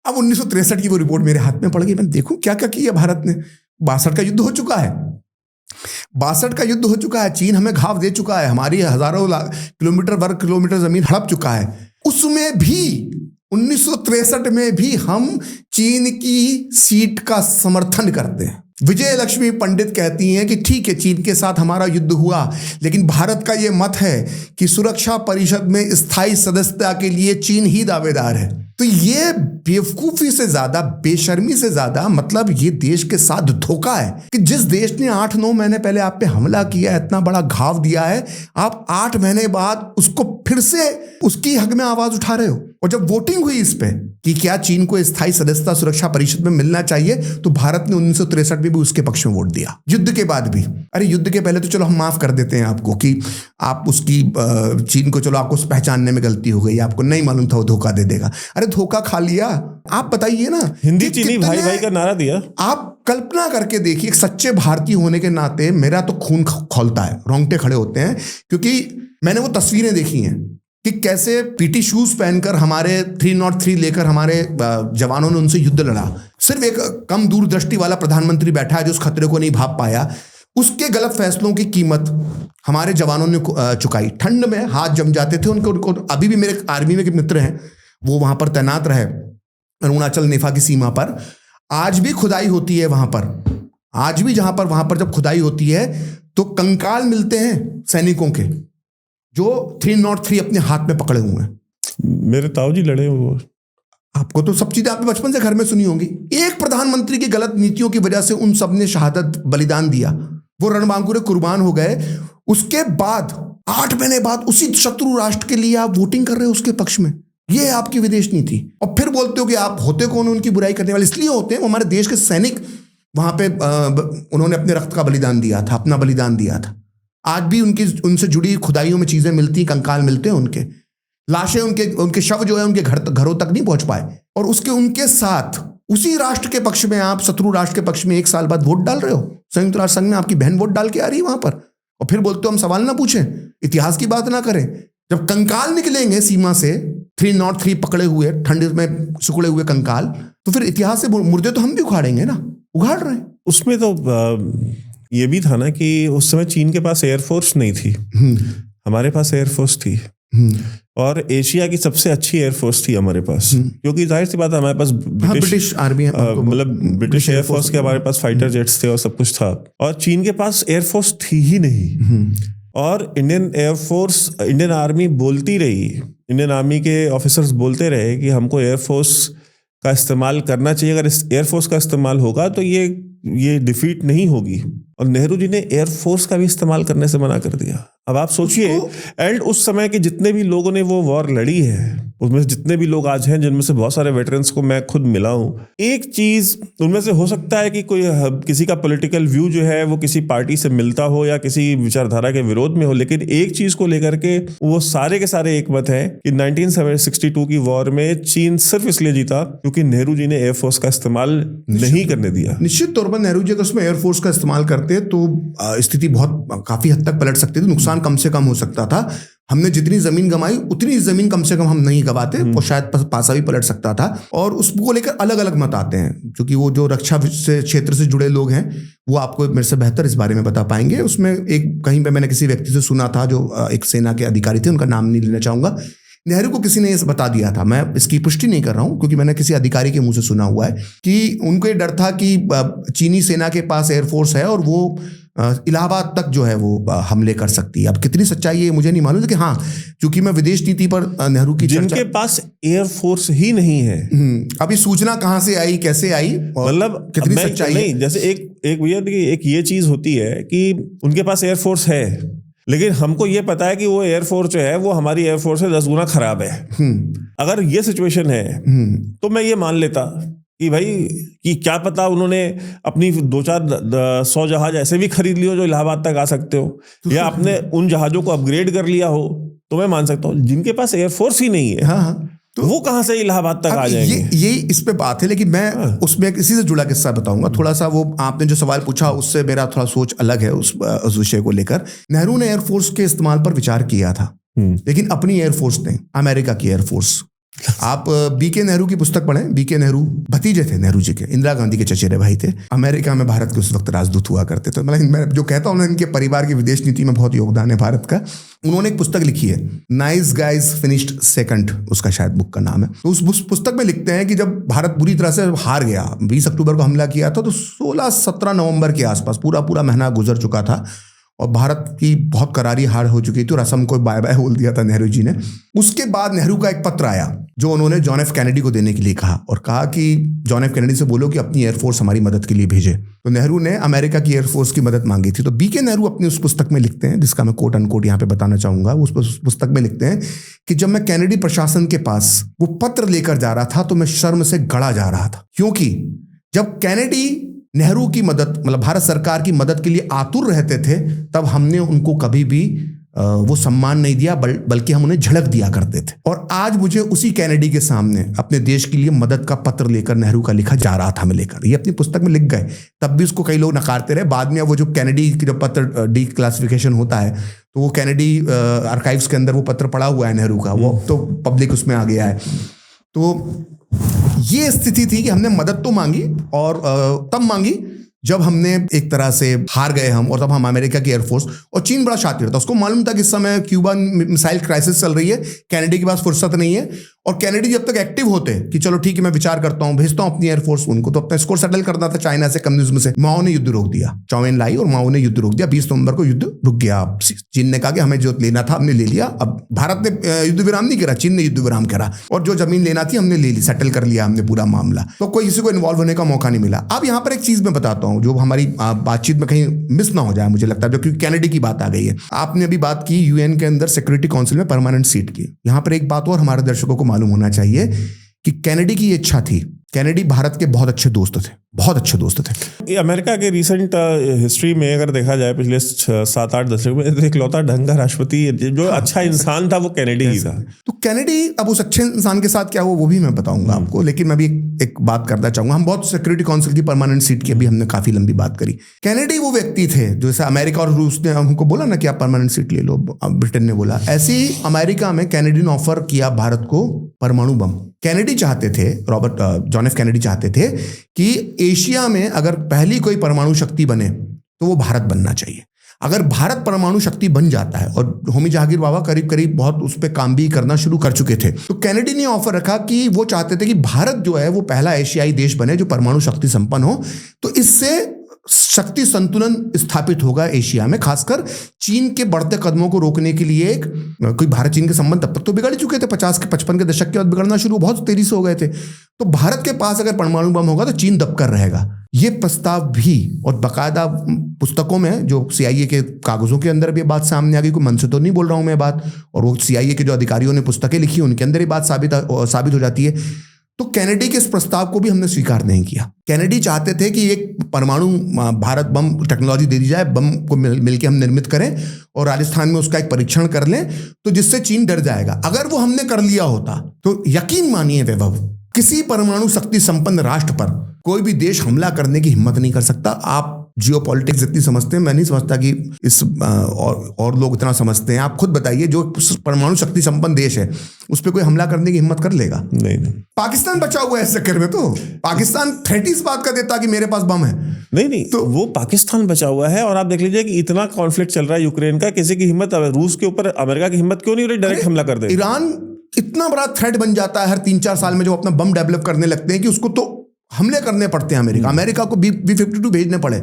अब 1963 की वो रिपोर्ट मेरे हाथ में पड़ गई। मैं देखूं क्या क्या किया भारत ने। 62 का युद्ध हो चुका है, 62 का युद्ध हो चुका है, चीन हमें घाव दे चुका है, हमारी हजारों वर्ग किलोमीटर जमीन हड़प चुका है। उसमें भी 1963 में भी हम चीन की सीट का समर्थन करते हैं। विजय लक्ष्मी पंडित कहती हैं कि ठीक है, चीन के साथ हमारा युद्ध हुआ, लेकिन भारत का यह मत है कि सुरक्षा परिषद में स्थायी सदस्यता के लिए चीन ही दावेदार है। तो ये बेवकूफी से ज्यादा, बेशर्मी से ज्यादा, मतलब ये देश के साथ धोखा है कि जिस देश ने 8-9 महीने पहले आप पे हमला किया, इतना बड़ा घाव दिया है, आप 8 महीने बाद उसको फिर से उसकी हक में आवाज उठा रहे हो। और जब वोटिंग हुई इस पे कि क्या चीन को स्थायी सदस्यता सुरक्षा परिषद में मिलना चाहिए, तो भारत ने 1963 में भी उसके पक्ष में वोट दिया। युद्ध के बाद भी, अरे युद्ध के पहले तो चलो हम माफ कर देते हैं आपको कि आप उसकी चीन को, चलो आपको पहचानने में गलती हो गई, आपको नहीं मालूम था वो धोखा दे देगा। अरे धोखा खा लिया। आप बताइए ना, हिंदी चीनी भाई भाई का नारा दिया। आप कल्पना करके देखिए, एक सच्चे भारतीय होने के नाते मेरा तो खून खौलता है, रोंगटे खड़े होते हैं, क्योंकि मैंने वो तस्वीरें देखी हैं कि कैसे पीटी शूज पहनकर हमारे 303 लेकर हमारे जवानों ने उनसे युद्ध लड़ा। सिर्फ एक कम दूरदृष्टि वाला प्रधानमंत्री बैठा है जो उस खतरे को नहीं भाप पाया। उसके गलत फैसलों की कीमत हमारे जवानों ने चुकाई। ठंड में हाथ जम जाते थे उनको। अभी भी मेरे आर्मी में के मित्र हैं, वो वहां पर तैनात रहे अरुणाचल नेफा की सीमा पर। आज भी खुदाई होती है वहां पर, आज भी वहां पर जब खुदाई होती है तो कंकाल मिलते हैं सैनिकों के जो 303 अपने हाथ में पकड़े हुए हैं। मेरे ताऊजी लड़े हुए। आपको तो सब चीजें आपने बचपन से घर में सुनी होंगी। एक प्रधानमंत्री की गलत नीतियों की वजह से उन सब ने शहादत बलिदान दिया, वो रणबांकुरे कुर्बान हो गए। उसके बाद 8 महीने बाद उसी शत्रु राष्ट्र के लिए आप वोटिंग कर रहे हो उसके पक्ष में। ये है आपकी विदेश नीति। और फिर बोलते हो कि आप होते कौन, उनकी बुराई करने वाले। इसलिए होते हैं वो हमारे देश के सैनिक वहां पे उन्होंने अपने रक्त का बलिदान दिया था, अपना बलिदान दिया था। आज भी उनसे जुड़ी खुदाइयों में चीजें मिलती, कंकाल मिलते हैं उनके, लाशें, उनके शव जो है उनके घरों तक नहीं पहुंच पाए। और उनके साथ उसी राष्ट्र के पक्ष में आप शत्रु राष्ट्र के पक्ष में 1 साल बाद वोट डाल रहे हो। संयुक्त राष्ट्र संघ में आपकी बहन वोट डाल के आ रही है वहां पर, और फिर बोलते हो हम सवाल ना पूछें, इतिहास की बात ना करें। जब कंकाल निकलेंगे सीमा से 303 पकड़े हुए, ठंड में सुखड़े हुए कंकाल, तो फिर इतिहास से मुर्दे तो हम भी उखाड़ेंगे ना, उखाड़ रहे हैं। उसमें तो ये भी था ना कि उस समय चीन के पास एयरफोर्स नहीं थी, हमारे पास एयरफोर्स थी, और एशिया की सबसे अच्छी एयरफोर्स थी हमारे पास, क्योंकि जाहिर सी बात है हमारे पास ब्रिटिश आर्मी, मतलब ब्रिटिश एयरफोर्स के हमारे पास फाइटर जेट्स थे और सब कुछ था, और चीन के पास एयरफोर्स थी ही नहीं। और इंडियन आर्मी बोलती रही, इंडियन आर्मी के ऑफिसर्स बोलते रहे कि हमको एयरफोर्स का इस्तेमाल करना चाहिए, अगर एयरफोर्स का इस्तेमाल होगा तो ये डिफीट नहीं होगी। और नेहरू जी ने एयरफोर्स का भी इस्तेमाल करने से मना कर दिया। अब आप सोचिए, एंड उस समय के जितने भी लोगों ने वो वॉर लड़ी है, उसमें से जितने भी लोग आज हैं, जिनमें से बहुत सारे वेटरन्स को मैं खुद मिला हूं, एक चीज उनमें से हो सकता है कि कोई किसी का पॉलिटिकल व्यू जो है वो किसी पार्टी से मिलता हो या किसी विचारधारा के विरोध में हो, लेकिन एक चीज को लेकर के वो सारे के सारे एक मत है कि 1962 की वॉर में चीन सिर्फ इसलिए जीता क्योंकि नेहरू जी ने एयरफोर्स का इस्तेमाल नहीं करने दिया। निश्चित तौर पर नेहरू जी अगर उसमें एयरफोर्स का इस्तेमाल करते तो स्थिति काफी हद तक पलट सकती थी, नुकसान कम से कम हो सकता था। हमने जितनी जमीन गंवाई उतनी जमीन कम से कम हम नहीं गंवाते, वो शायद पासा भी पलट सकता था। और उसको लेकर अलग अलग मत आते हैं, क्योंकि वो जो रक्षा से क्षेत्र से जुड़े लोग हैं वो आपको मेरे से बेहतर इस बारे में बता पाएंगे। उसमें एक कहीं पे मैंने किसी व्यक्ति से सुना था जो एक सेना के अधिकारी थे, उनका नाम नहीं लेना चाहूंगा, नेहरू को किसी ने ये बता दिया था, मैं इसकी पुष्टि नहीं कर रहा हूं क्योंकि मैंने किसी अधिकारी के मुंह से सुना हुआ है कि उनको ये डर था कि चीनी सेना के पास एयरफोर्स है और वो इलाहाबाद तक जो है वो हमले कर सकती है। अब कितनी सच्चाई है मुझे नहीं मालूम, लेकिन हाँ, क्योंकि मैं विदेश नीति पर नेहरू की जिनके पास एयरफोर्स ही नहीं है, अभी सूचना कहां से आई, कैसे आई, मतलब कितनी सच्चाई है। जैसे एक भैया देखिए, एक ये चीज होती है कि उनके पास एयरफोर्स है, लेकिन हमको ये पता है कि वो एयरफोर्स जो है वो हमारी एयरफोर्स से 10 गुना खराब है। अगर ये सिचुएशन है तो मैं ये मान लेता कि भाई कि क्या पता उन्होंने अपनी 2-4-100 जहाज ऐसे भी खरीद लियो जो इलाहाबाद तक आ सकते हो, या अपने उन जहाजों को अपग्रेड कर लिया हो, तो मैं मान सकता हूँ। जिनके पास एयरफोर्स ही नहीं है, हाँ, तो वो कहां से इलाहाबाद तक आ जाएंगे? ये इस पे बात है, लेकिन मैं उसमें इसी से जुड़ा किस्सा बताऊंगा थोड़ा सा। वो आपने जो सवाल पूछा उससे मेरा थोड़ा सोच अलग है उस विषय को लेकर। नेहरू ने एयरफोर्स के इस्तेमाल पर विचार किया था, लेकिन अपनी एयरफोर्स नहीं, अमेरिका की एयरफोर्स। आप बीके नेहरू की पुस्तक पढ़ें। बीके नेहरू भतीजे थे नेहरू जी के, इंदिरा गांधी के चचेरे भाई थे, अमेरिका में भारत के उस वक्त राजदूत हुआ करते थे। मतलब मैं जो कहता हूँ, इनके परिवार की विदेश नीति में बहुत योगदान है भारत का। उन्होंने एक पुस्तक लिखी है, नाइस गाइज फिनिश्ड सेकंड, उसका शायद बुक का नाम है। तो उस पुस्तक में लिखते हैं कि जब भारत बुरी तरह से हार गया, 20 अक्टूबर को हमला किया था, तो 16-17 नवंबर के आसपास पूरा महीना गुजर चुका था और भारत की बहुत करारी हार हो चुकी थी और असम को बाय बाय बोल दिया था नेहरू जी ने। उसके बाद नेहरू का एक पत्र आया जो उन्होंने जॉन एफ कैनेडी को देने के लिए कहा, और कहा कि जॉन एफ कैनेडी से बोलो कि अपनी एयरफोर्स हमारी मदद के लिए भेजे। तो नेहरू ने अमेरिका की एयरफोर्स की मदद मांगी थी। तो बीके नेहरू अपनी उस पुस्तक में लिखते हैं, जिसका मैं कोट अनकोट यहाँ पे बताना चाहूंगा, उस पुस्तक में लिखते हैं कि जब मैं कैनेडी प्रशासन के पास वो पत्र लेकर जा रहा था तो मैं शर्म से गड़ा जा रहा था, क्योंकि जब कैनेडी नेहरू की मदद, मतलब भारत सरकार की मदद के लिए आतुर रहते थे, तब हमने उनको कभी भी वो सम्मान नहीं दिया, बल्कि हम उन्हें झलक दिया करते थे। और आज मुझे उसी कैनेडी के सामने अपने देश के लिए मदद का पत्र लेकर नेहरू का लिखा जा रहा था, मैं लेकर, ये अपनी पुस्तक में लिख गए। तब भी उसको कई लोग नकारते रहे। बाद में वो जो कैनेडी की जो पत्र डी क्लासिफिकेशन होता है, तो वो कैनेडी आर्काइव्स के अंदर वो पत्र पड़ा हुआ है नेहरू का, वो तो पब्लिक उसमें आ गया है। तो ये स्थिति थी कि हमने मदद तो मांगी, और तब मांगी जब हमने एक तरह से हार गए हम, और तब हम अमेरिका की एयरफोर्स, और चीन बड़ा शातिर था, उसको मालूम था कि इस समय क्यूबा मिसाइल क्राइसिस चल रही है, कैनेडी के पास फुर्सत नहीं है। और कैनेडी जब तक एक्टिव होते कि चलो ठीक है मैं विचार करता हूं, भेजता हूं अपनी एयरफोर्स, उनको तो अपना स्कोर सेटल करना था चाइना से, कम्युनिज्म से। माओ ने युद्ध रोक दिया, चौ एन लाई और माओ ने युद्ध रोक दिया। 20 नवंबर को युद्ध रुक गया। चीन ने कहा कि हमें जो लेना था हमने ले लिया। अब भारत ने युद्ध विराम नहीं करा, चीन ने युद्ध विराम करा, और जो जमीन लेना थी हमने ले ली, सेटल कर लिया हमने पूरा मामला। तो कोई किसी को इन्वॉल्व होने का मौका नहीं मिला। अब यहाँ पर एक चीज मैं बताता हूँ जो हमारी बातचीत में कहीं मिस ना हो जाए, मुझे लगता है, क्योंकि कैनेडी की बात आ गई है। आपने अभी बात की यूएन के अंदर सिक्योरिटी काउंसिल में परमानेंट सीट की। यहाँ पर एक बात और हमारे दर्शकों को मालूम होना चाहिए कि कैनेडी की इच्छा थी कैनेडी भारत के बहुत अच्छे दोस्त थे, बहुत अच्छे दोस्त थे। ये अमेरिका के रिसेंट हिस्ट्री में अगर देखा जाए पिछले 7-8 दशक में इकलौता ढंग का राष्ट्रपति जो अच्छा इंसान था वो कैनेडी ही था। तो कैनेडी, अब उस अच्छे इंसान के साथ क्या हुआ वो भी मैं बताऊंगा आपको, लेकिन मैं भी एक बात करना चाहूंगा। हम बहुत सिक्योरिटी काउंसिल की परमानेंट सीट की अभी हमने काफी लंबी बात करी। कैनेडी वो व्यक्ति थे जो जैसे अमेरिका और रूस ने हमको बोला ना कि आप परमानेंट सीट ले लो, ब्रिटेन ने बोला, ऐसे ही अमेरिका में कैनेडी ने ऑफर किया भारत को परमाणु बम। कैनेडी चाहते थे, जॉन एफ कैनेडी चाहते थे कि एशिया में अगर पहली कोई परमाणु शक्ति बने तो वो भारत बनना चाहिए। अगर भारत परमाणु शक्ति बन जाता है, और होमी जहांगीर बाबा करीब करीब बहुत उस पर काम भी करना शुरू कर चुके थे, तो कैनेडी ने ऑफर रखा कि वो चाहते थे कि भारत जो है वो पहला एशियाई देश बने जो परमाणु शक्ति संपन्न हो। तो इससे शक्ति संतुलन स्थापित होगा एशिया में, खासकर चीन के बढ़ते कदमों को रोकने के लिए। कोई भारत चीन के संबंध तब तक तो बिगड़ ही चुके थे, 50 के दशक के बाद बिगड़ना शुरू बहुत तेजी से हो गए थे। तो भारत के पास अगर परमाणु बम होगा तो चीन दबकर रहेगा। ये प्रस्ताव भी, और बाकायदा पुस्तकों में जो CIA के कागजों के अंदर भी बात सामने आ गई, कोई मन से तो नहीं बोल रहा हूं मैं बात, और वो CIA के जो अधिकारियों ने पुस्तकें लिखी उनके अंदर ही बात साबित हो जाती है। तो कैनेडी के इस प्रस्ताव को भी हमने स्वीकार नहीं किया। कैनेडी चाहते थे कि एक परमाणु भारत बम टेक्नोलॉजी दे दी जाए, बम को मिलकर हम निर्मित करें और राजस्थान में उसका एक परीक्षण कर लें, तो जिससे चीन डर जाएगा। अगर वो हमने कर लिया होता तो यकीन मानिए वैभव, किसी परमाणु शक्ति संपन्न राष्ट्र पर कोई भी देश हमला करने की हिम्मत नहीं कर सकता। आप जियोपॉलिटिक्स जितनी समझते हैं, मैं नहीं समझता कि इस और लोग इतना समझते हैं। आप खुद बताइए, जो परमाणु शक्ति संपन्न देश है उस पर कोई हमला करने की हिम्मत कर लेगा? नहीं। पाकिस्तान बचा हुआ है इस चक्कर में। तो पाकिस्तान थ्रेट इस बात का देता कि मेरे पास बम है। नहीं तो वो पाकिस्तान बचा हुआ है। और आप देख लीजिए कि इतना कॉन्फ्लिक्ट चल रहा है यूक्रेन का, किसी की हिम्मत, रूस के ऊपर अमेरिका की हिम्मत क्यों नहीं हो रही डायरेक्ट हमला कर दे? ईरान इतना बड़ा थ्रेट बन जाता है हर 3-4 साल में, जो अपना बम डेवलप करने लगते हैं कि उसको तो हमले करने पड़ते हैं। अमेरिका को B-52 भेजने पड़े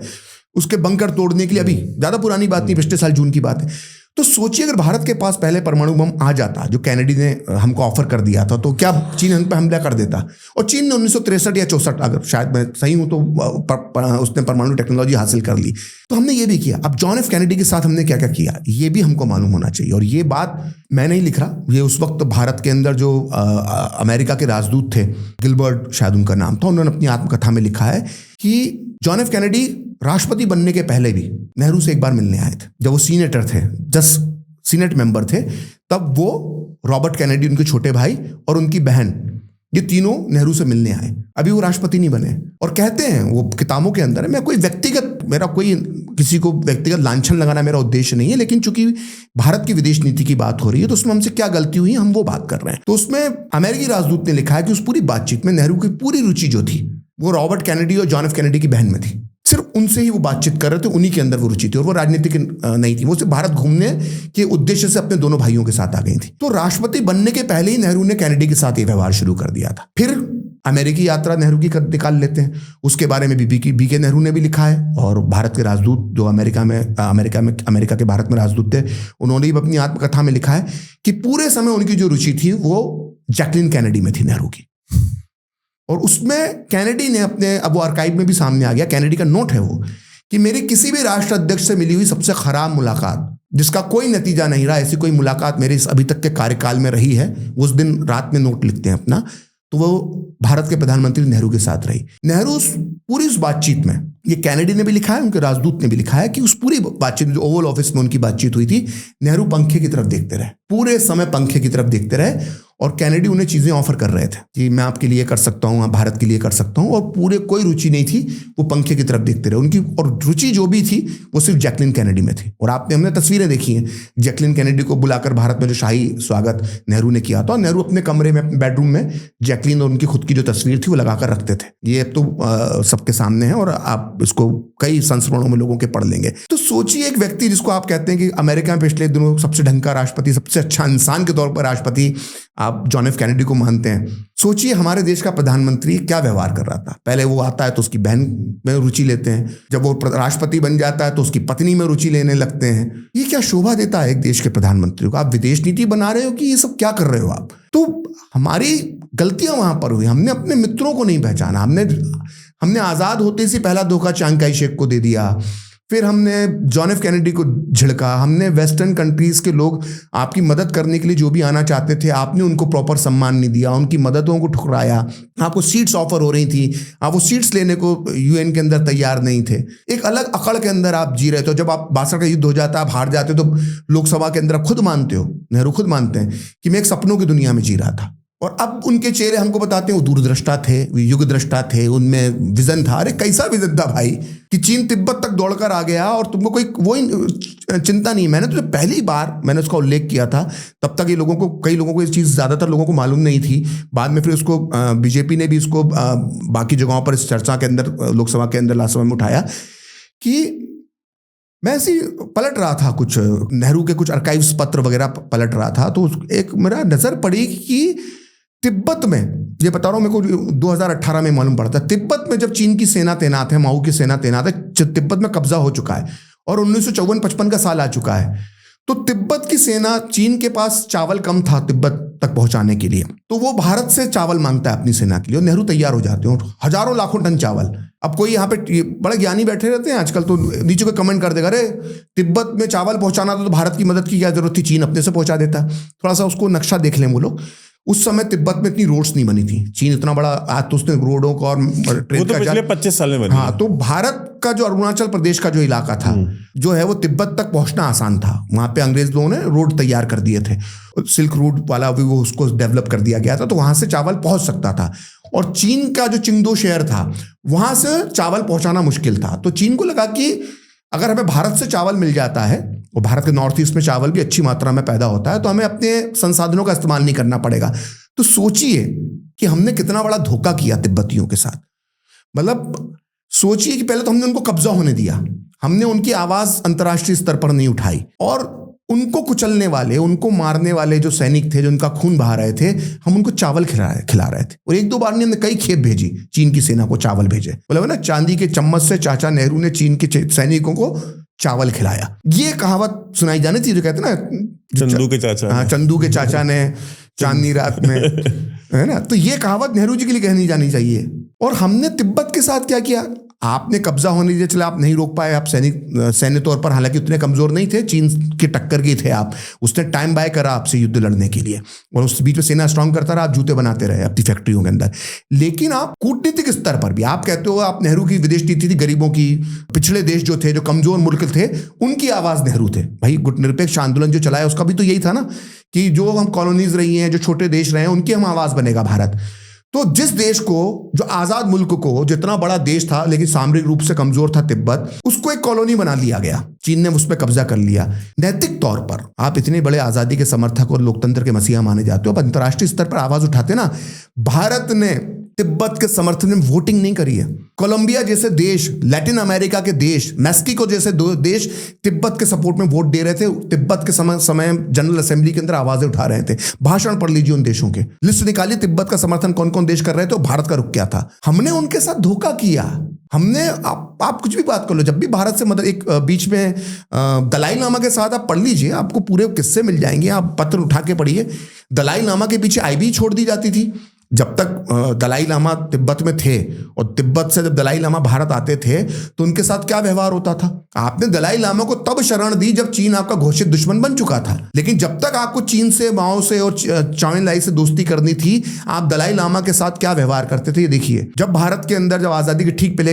उसके बंकर तोड़ने के लिए। अभी ज्यादा पुरानी बात नहीं, पिछले साल जून की बात है। तो सोचिए अगर भारत के पास पहले परमाणु बम आ जाता, जो कैनेडी ने हमको ऑफर कर दिया था, तो क्या चीन हम पे हमला कर देता? और चीन ने 1963 या 64, अगर शायद मैं सही हूं तो उसने परमाणु टेक्नोलॉजी हासिल कर ली। तो हमने ये भी किया। अब जॉन एफ कैनेडी के साथ हमने क्या क्या किया, ये भी हमको मालूम होना चाहिए। और ये बात मैं नहीं लिख रहा, ये उस वक्त भारत के अंदर जो अमेरिका के राजदूत थे, गिलबर्ट शायद उनका नाम था, उन्होंने अपनी आत्मकथा में लिखा है कि जॉन एफ कैनेडी राष्ट्रपति बनने के पहले भी नेहरू से एक बार मिलने आए थे। जब वो सीनेटर थे, जस्ट सीनेट मेंबर थे, तब वो रॉबर्ट कैनेडी, उनके छोटे भाई और उनकी बहन, ये तीनों नेहरू से मिलने आए। अभी वो राष्ट्रपति नहीं बने। और कहते हैं वो किताबों के अंदर है, मैं कोई किसी को व्यक्तिगत लांछन लगाना मेरा उद्देश्य नहीं है, लेकिन चूंकि भारत की विदेश नीति की बात हो रही है तो उसमें हमसे क्या गलती हुई हम वो बात कर रहे हैं। तो उसमें अमेरिकी राजदूत ने लिखा है कि उस पूरी बातचीत में नेहरू की पूरी रुचि जो थी वो रॉबर्ट कैनेडी और जॉन एफ कैनेडी की बहन में थी। सिर्फ उनसे ही वो बातचीत कर रहे थे, उन्हीं के अंदर वो रुचि थी, और वो राजनीतिक नहीं थी। वो सिर्फ भारत घूमने के उद्देश्य से अपने दोनों भाइयों के साथ आ गई थी। तो राष्ट्रपति बनने के पहले ही नेहरू ने कैनेडी के साथ ये व्यवहार शुरू कर दिया था। फिर अमेरिकी यात्रा नेहरू की निकाल लेते हैं, उसके बारे में बीके नेहरू ने भी लिखा है। और भारत के राजदूत जो अमेरिका के भारत में राजदूत थे, उन्होंने भी अपनी आत्मकथा में लिखा है कि पूरे समय उनकी जो रुचि थी वो जैकलिन कैनेडी में थी, नेहरू की। और उसमें कैनेडी ने अपने, अब वो आर्काइव में भी सामने आ गया, कैनेडी का नोट है वो, कि मेरी किसी भी राष्ट्र अध्यक्ष से मिली हुई सबसे खराब मुलाकात, जिसका कोई नतीजा नहीं रहा, ऐसी कोई मुलाकात मेरे अभी तक के कार्यकाल में रही है। उस दिन रात में नोट लिखते हैं अपना, तो वो भारत के प्रधानमंत्री नेहरू के साथ रही। नेहरू पूरी उस बातचीत में, ये कैनेडी ने भी लिखा है, उनके राजदूत ने भी लिखा है कि उस पूरी बातचीत जो ओवल ऑफिस में उनकी बातचीत हुई थी, नेहरू पंखे की तरफ देखते रहे, पूरे समय पंखे की तरफ देखते रहे। और कैनेडी उन्हें चीजें ऑफर कर रहे थे कि मैं आपके लिए कर सकता हूं, भारत के लिए कर सकता हूं, और पूरे कोई रुचि नहीं थी, वो पंखे की तरफ देखते रहे। उनकी और रुचि जो भी थी वो सिर्फ जैकलिन कैनेडी में थी। और हमने तस्वीरें देखी हैं, जैकलिन कैनेडी को बुलाकर भारत में जो शाही स्वागत नेहरू ने किया था, नेहरू अपने कमरे में, अपने बेडरूम में जैकलिन और उनकी खुद की जो तस्वीर थी वो लगाकर रखते थे। ये अब तो सबके सामने है और आप इसको कई संस्करणों में लोगों के पढ़ लेंगे। तो सोचिए, एक व्यक्ति जिसको आप कहते हैं कि अमेरिका में पिछले दिनों सबसे ढंग का राष्ट्रपति, सबसे अच्छा इंसान के तौर पर राष्ट्रपति आप जॉन एफ कैनेडी को मानते हैं, सोचिए हमारे देश का प्रधानमंत्री क्या व्यवहार कर रहा था। पहले वो आता है तो उसकी बहन में रुचि लेते हैं, जब वो राष्ट्रपति बन जाता है तो उसकी पत्नी में रुचि लेने लगते हैं। ये क्या शोभा देता है एक देश के प्रधानमंत्री को? आप विदेश नीति बना रहे हो कि ये सब क्या कर रहे हो आप? तो हमारी गलतियां वहां पर हुई, हमने अपने मित्रों को नहीं पहचाना। हमने आजाद होते से पहला धोखा चांग काई शेक को दे दिया, फिर हमने जॉन एफ कैनेडी को झिड़का, हमने वेस्टर्न कंट्रीज के लोग आपकी मदद करने के लिए जो भी आना चाहते थे, आपने उनको प्रॉपर सम्मान नहीं दिया, उनकी मददों को ठुकराया। आपको सीट्स ऑफर हो रही थी, आप वो सीट्स लेने को यूएन के अंदर तैयार नहीं थे। एक अलग अकड़ के अंदर आप जी रहे थे। जब आप 62 का युद्ध हो जाता है, आप हार जाते हो, तो लोकसभा के अंदर आप खुद मानते हो, नेहरू खुद मानते हैं कि मैं एक सपनों की दुनिया में जी रहा था। और अब उनके चेहरे हमको बताते हैं वो दूरदृष्टा थे, युग दृष्टा थे, उनमें विजन था। अरे कैसा विजन था भाई कि चीन तिब्बत तक दौड़कर आ गया और तुमको कोई वो चिंता नहीं। मैंने तो पहली बार मैंने उसका उल्लेख किया था, तब तक ये लोगों को, कई लोगों को ये चीज़, ज़्यादातर लोगों को मालूम नहीं थी। बाद में फिर उसको बीजेपी ने भी इसको बाकी जगहों पर इस चर्चा के अंदर, लोकसभा के अंदर लास्ट समय में उठाया कि मैं ऐसे पलट रहा था, कुछ नेहरू के कुछ आर्काइव्स पत्र वगैरह पलट रहा था, तो एक मेरा नज़र पड़ी कि तिब्बत में, ये बता रहा हूँ, मेरे को 2018 में मालूम पड़ा था, तिब्बत में जब चीन की सेना तैनात है, माओ की सेना तैनात है, तिब्बत में कब्जा हो चुका है और 1954-55 का साल आ चुका है, तो तिब्बत की सेना, चीन के पास चावल कम था तिब्बत तक पहुंचाने के लिए, तो वो भारत से चावल मांगता है अपनी सेना के लिए और नेहरू तैयार हो जाते हैं, हजारों लाखों टन चावल। अब कोई यहाँ पे बड़े ज्ञानी बैठे रहते हैं आजकल, तो नीचे कोई कमेंट कर देगा, अरे तिब्बत में चावल पहुंचाना था तो भारत की मदद की क्या जरूरत थी, चीन अपने से पहुंचा देता। थोड़ा सा उसको नक्शा देख लें वो लोग। उस समय तिब्बत में इतनी रोड्स नहीं बनी थी, चीन इतना बड़ा, आज तो उसने रोडों का और ट्रेन का, पिछले 25 साल में बनी। हाँ, तो भारत का जो अरुणाचल प्रदेश का जो इलाका था, जो है वो तिब्बत तक पहुंचना आसान था। वहां पे अंग्रेज लोगों ने रोड तैयार कर दिए थे, सिल्क रूट वाला भी वो उसको डेवलप कर दिया गया था, तो वहां से चावल पहुंच सकता था। और चीन का जो चिंगदो शहर था, वहां से चावल पहुंचाना मुश्किल था। तो चीन को लगा कि अगर हमें भारत से चावल मिल जाता है, और भारत के नॉर्थ ईस्ट में चावल भी अच्छी मात्रा में पैदा होता है, तो हमें अपने संसाधनों का इस्तेमाल नहीं करना पड़ेगा। तो सोचिए कि हमने कितना बड़ा धोखा किया तिब्बतियों के साथ। मतलब सोचिए कि पहले तो हमने उनको कब्जा होने दिया, हमने उनकी आवाज अंतर्राष्ट्रीय स्तर पर नहीं उठाई, और उनको कुचलने वाले, उनको मारने वाले जो सैनिक थे, जो उनका खून बहा रहे थे, हम उनको चावल खिला रहे थे। और एक दो बार नहीं, हमने कई खेप भेजी, चीन की सेना को चावल भेजे। बोले ना, चांदी के चम्मच से चाचा नेहरू ने चीन के सैनिकों को चावल खिलाया। ये कहावत सुनाई जानी थी, जो कहते ना, चंदू के चाचा, हाँ, चंदू के चाचा ने चांदनी रात में, है ना। तो ये कहावत नेहरू जी के लिए कहनी जानी चाहिए। और हमने तिब्बत के साथ क्या किया, आपने कब्जा होने दिया, चला आप नहीं रोक पाए, आप सैन्य तौर पर हालांकि उतने कमजोर नहीं थे, चीन के टक्कर के थे आप, उसने टाइम बाय करा आपसे युद्ध लड़ने के लिए, और उस बीच में सेना स्ट्रांग करता रहा, आप जूते बनाते रहे अपनी फैक्ट्रियों के अंदर। लेकिन आप कूटनीतिक स्तर पर भी, आप कहते हो आप नेहरू की विदेश नीति थी, गरीबों की, पिछड़े देश जो थे, जो कमजोर मुल्क थे, उनकी आवाज नेहरू थे। भाई गुटनिरपेक्ष आंदोलन जो चलाया उसका भी तो यही था ना, कि जो हम कॉलोनीज रही हैं, जो छोटे देश रहे हैं, उनकी हम आवाज बनेगा भारत। तो जिस देश को, जो आजाद मुल्क को, जितना बड़ा देश था लेकिन सामरिक रूप से कमजोर था तिब्बत, उसको एक कॉलोनी बना लिया गया, चीन ने उस पर कब्जा कर लिया। नैतिक तौर पर आप इतने बड़े आजादी के समर्थक और लोकतंत्र के मसीहा माने जाते हो, अब अंतर्राष्ट्रीय स्तर पर आवाज उठाते ना। भारत ने तिब्बत के समर्थन में वोटिंग नहीं करी है। कोलंबिया जैसे देश, लैटिन अमेरिका के देश, मैक्सिको जैसे दो देश तिब्बत के सपोर्ट में वोट दे रहे थे, तिब्बत के समय जनरल असेंबली के अंदर आवाजें उठा रहे थे। भाषण पढ़ लीजिए उन देशों के, लिस्ट निकालिए तिब्बत का समर्थन कौन कौन देश कर रहे थे, और भारत का रुख क्या था। हमने उनके साथ धोखा किया। हमने, आप कुछ भी बात कर लो, जब भी भारत से मदद, एक बीच में दलाई लामा के साथ आप पढ़ लीजिए, आपको पूरे किस्से मिल जाएंगे, आप पत्र उठा के पढ़िए। दलाई लामा के पीछे आईबी छोड़ दी जाती थी जब तक दलाई लामा तिब्बत में थे, और तिब्बत से जब दलाई लामा भारत आते थे तो उनके साथ क्या व्यवहार होता था। आपने दलाई लामा को तब शरण दी जब चीन आपका घोषित दुश्मन बन चुका था, लेकिन जब तक आपको चीन से, माओ से और चाउ एन लाई से दोस्ती करनी थी, आप दलाई लामा के साथ क्या व्यवहार करते थे, ये देखिए। जब भारत के अंदर, जब आज़ादी के ठीक पहले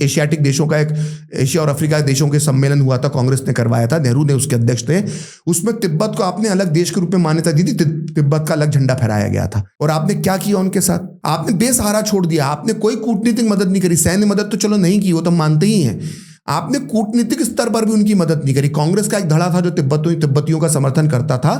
एशियाटिक देशों का, एक एशिया और अफ्रीका के देशों के सम्मेलन हुआ था, कांग्रेस ने करवाया था, नेहरू ने उसके अध्यक्ष थे, उसमें तिब्बत को आपने अलग देश के रूप में मान्यता दी थी, तिब्बत का अलग झंडा फहराया गया था। और आपने क्या किया उनके साथ, आपने बेसहारा छोड़ दिया, आपने कोई कूटनीतिक मदद नहीं करी। सैन्य मदद तो चलो नहीं की, वो तो मानते ही हैं, आपने कूटनीतिक स्तर पर भी उनकी मदद नहीं करी। कांग्रेस का एक धड़ा था जो तिब्बतियों का समर्थन करता था,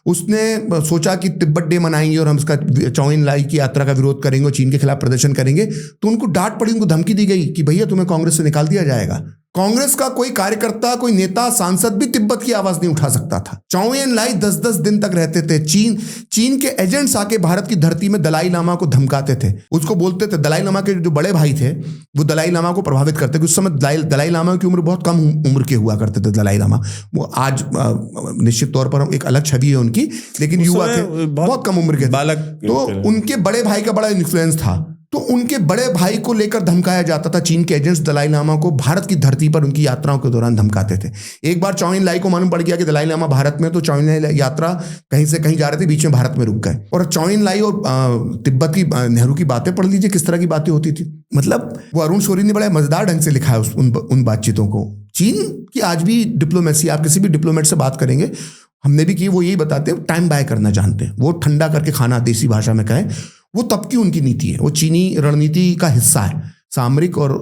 उसने सोचा कि तिब्बत डे मनाएंगे और हम इसका चाउ एन लाई की यात्रा का विरोध करेंगे और चीन के खिलाफ प्रदर्शन करेंगे, तो उनको डांट पड़ी, उनको धमकी दी गई कि भैया तुम्हें कांग्रेस से निकाल दिया जाएगा। कांग्रेस का कोई कार्यकर्ता, कोई नेता, सांसद भी तिब्बत की आवाज नहीं उठा सकता था। चाउ एन लाई 10-10 दिन तक रहते थे। चीन के एजेंट्स आके भारत की धरती में दलाई लामा को धमकाते थे, उसको बोलते थे, दलाई लामा के जो बड़े भाई थे वो दलाई लामा को प्रभावित करते थे। उस समय दलाई लामा की उम्र बहुत कम उम्र के हुआ करते थे दलाई लामा। वो आज निश्चित तौर पर एक अलग छवि है उनकी, लेकिन युवा थे, बहुत कम उम्र के बालक, तो उनके बड़े भाई का बड़ा इन्फ्लुएंस था। तो उनके बड़े भाई को लेकर धमकाया जाता था। चीन के एजेंट्स दलाई लामा को भारत की धरती पर उनकी यात्राओं के दौरान धमकाते थे। एक बार चौ एन लाई को मालूम पड़ गया कि दलाई लामा भारत में, तो चौ एन लाई यात्रा कहीं से कहीं जा रहे थे, बीच में भारत में रुक गए। और चौ एन लाई और तिब्बत की नेहरू की बातें पढ़ लीजिए, किस तरह की बातें होती थी। मतलब वो अरुण शौरी ने बड़ा मजेदार ढंग से लिखा है उन बातचीतों को। चीन की आज भी डिप्लोमेसी, आप किसी भी डिप्लोमेट से बात करेंगे, हमने भी की, वो यही बताते हैं टाइम बाय करना जानते हैं। वो ठंडा करके खाना, देसी भाषा में कहें, वो तब की उनकी नीति है। वो चीनी रणनीति का हिस्सा है। सामरिक और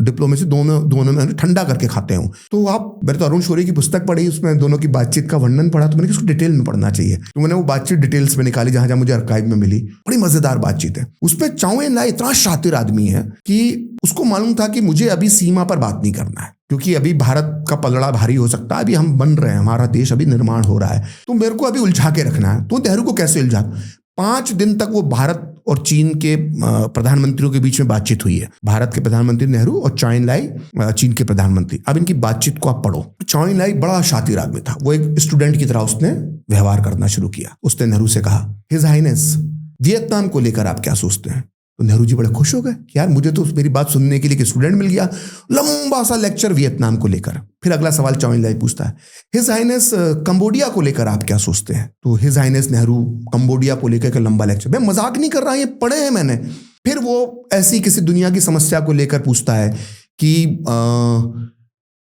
डिप्लोमेसी दोनों में ठंडा करके खाते हैं। तो आप, मैंने तो अरुण शौरी की पुस्तक पढ़ी, उसमें दोनों की बातचीत का वर्णन पढ़ा, तो मैंने इसको डिटेल में पढ़ना चाहिए। तो मैंने वो बातचीत डिटेल्स में निकाली, जहां मुझे आर्काइव में मिली। बड़ी मजेदार बातचीत है। उसमें चौ एन लाई इतना शातिर आदमी है कि उसको मालूम था कि मुझे अभी सीमा पर बात नहीं करना है, क्योंकि अभी भारत का पलड़ा भारी हो सकता है। अभी हम बन रहे हैं, हमारा देश अभी निर्माण हो रहा है, तो मेरे को अभी उलझा के रखना है। तो नेहरू को कैसे उलझा? 5 दिन तक वो भारत और चीन के प्रधानमंत्रियों के बीच में बातचीत हुई है। भारत के प्रधानमंत्री नेहरू और चौ एन लाई चीन के प्रधानमंत्री। अब इनकी बातचीत को आप पढ़ो। चौ एन लाई बड़ा शातिर आदमी था। वो एक स्टूडेंट की तरह उसने व्यवहार करना शुरू किया। उसने नेहरू से कहा, हिज हाइनेस, वियतनाम को लेकर आप क्या सोचते हैं? तो नेहरू जी बड़े खुश हो गए कि यार मुझे तो मेरी बात सुनने के लिए एक स्टूडेंट मिल गया। लंबा सा लेक्चर वियतनाम को लेकर। फिर अगला सवाल चौ एन लाई पूछता है, हिज हाइनेस, कंबोडिया को लेकर आप क्या सोचते हैं? तो हिज हाइनेस नेहरू कंबोडिया को लेकर एक लंबा लेक्चर। मैं मजाक नहीं कर रहा, ये पढ़े हैं मैंने। फिर वो ऐसी किसी दुनिया की समस्या को लेकर पूछता है कि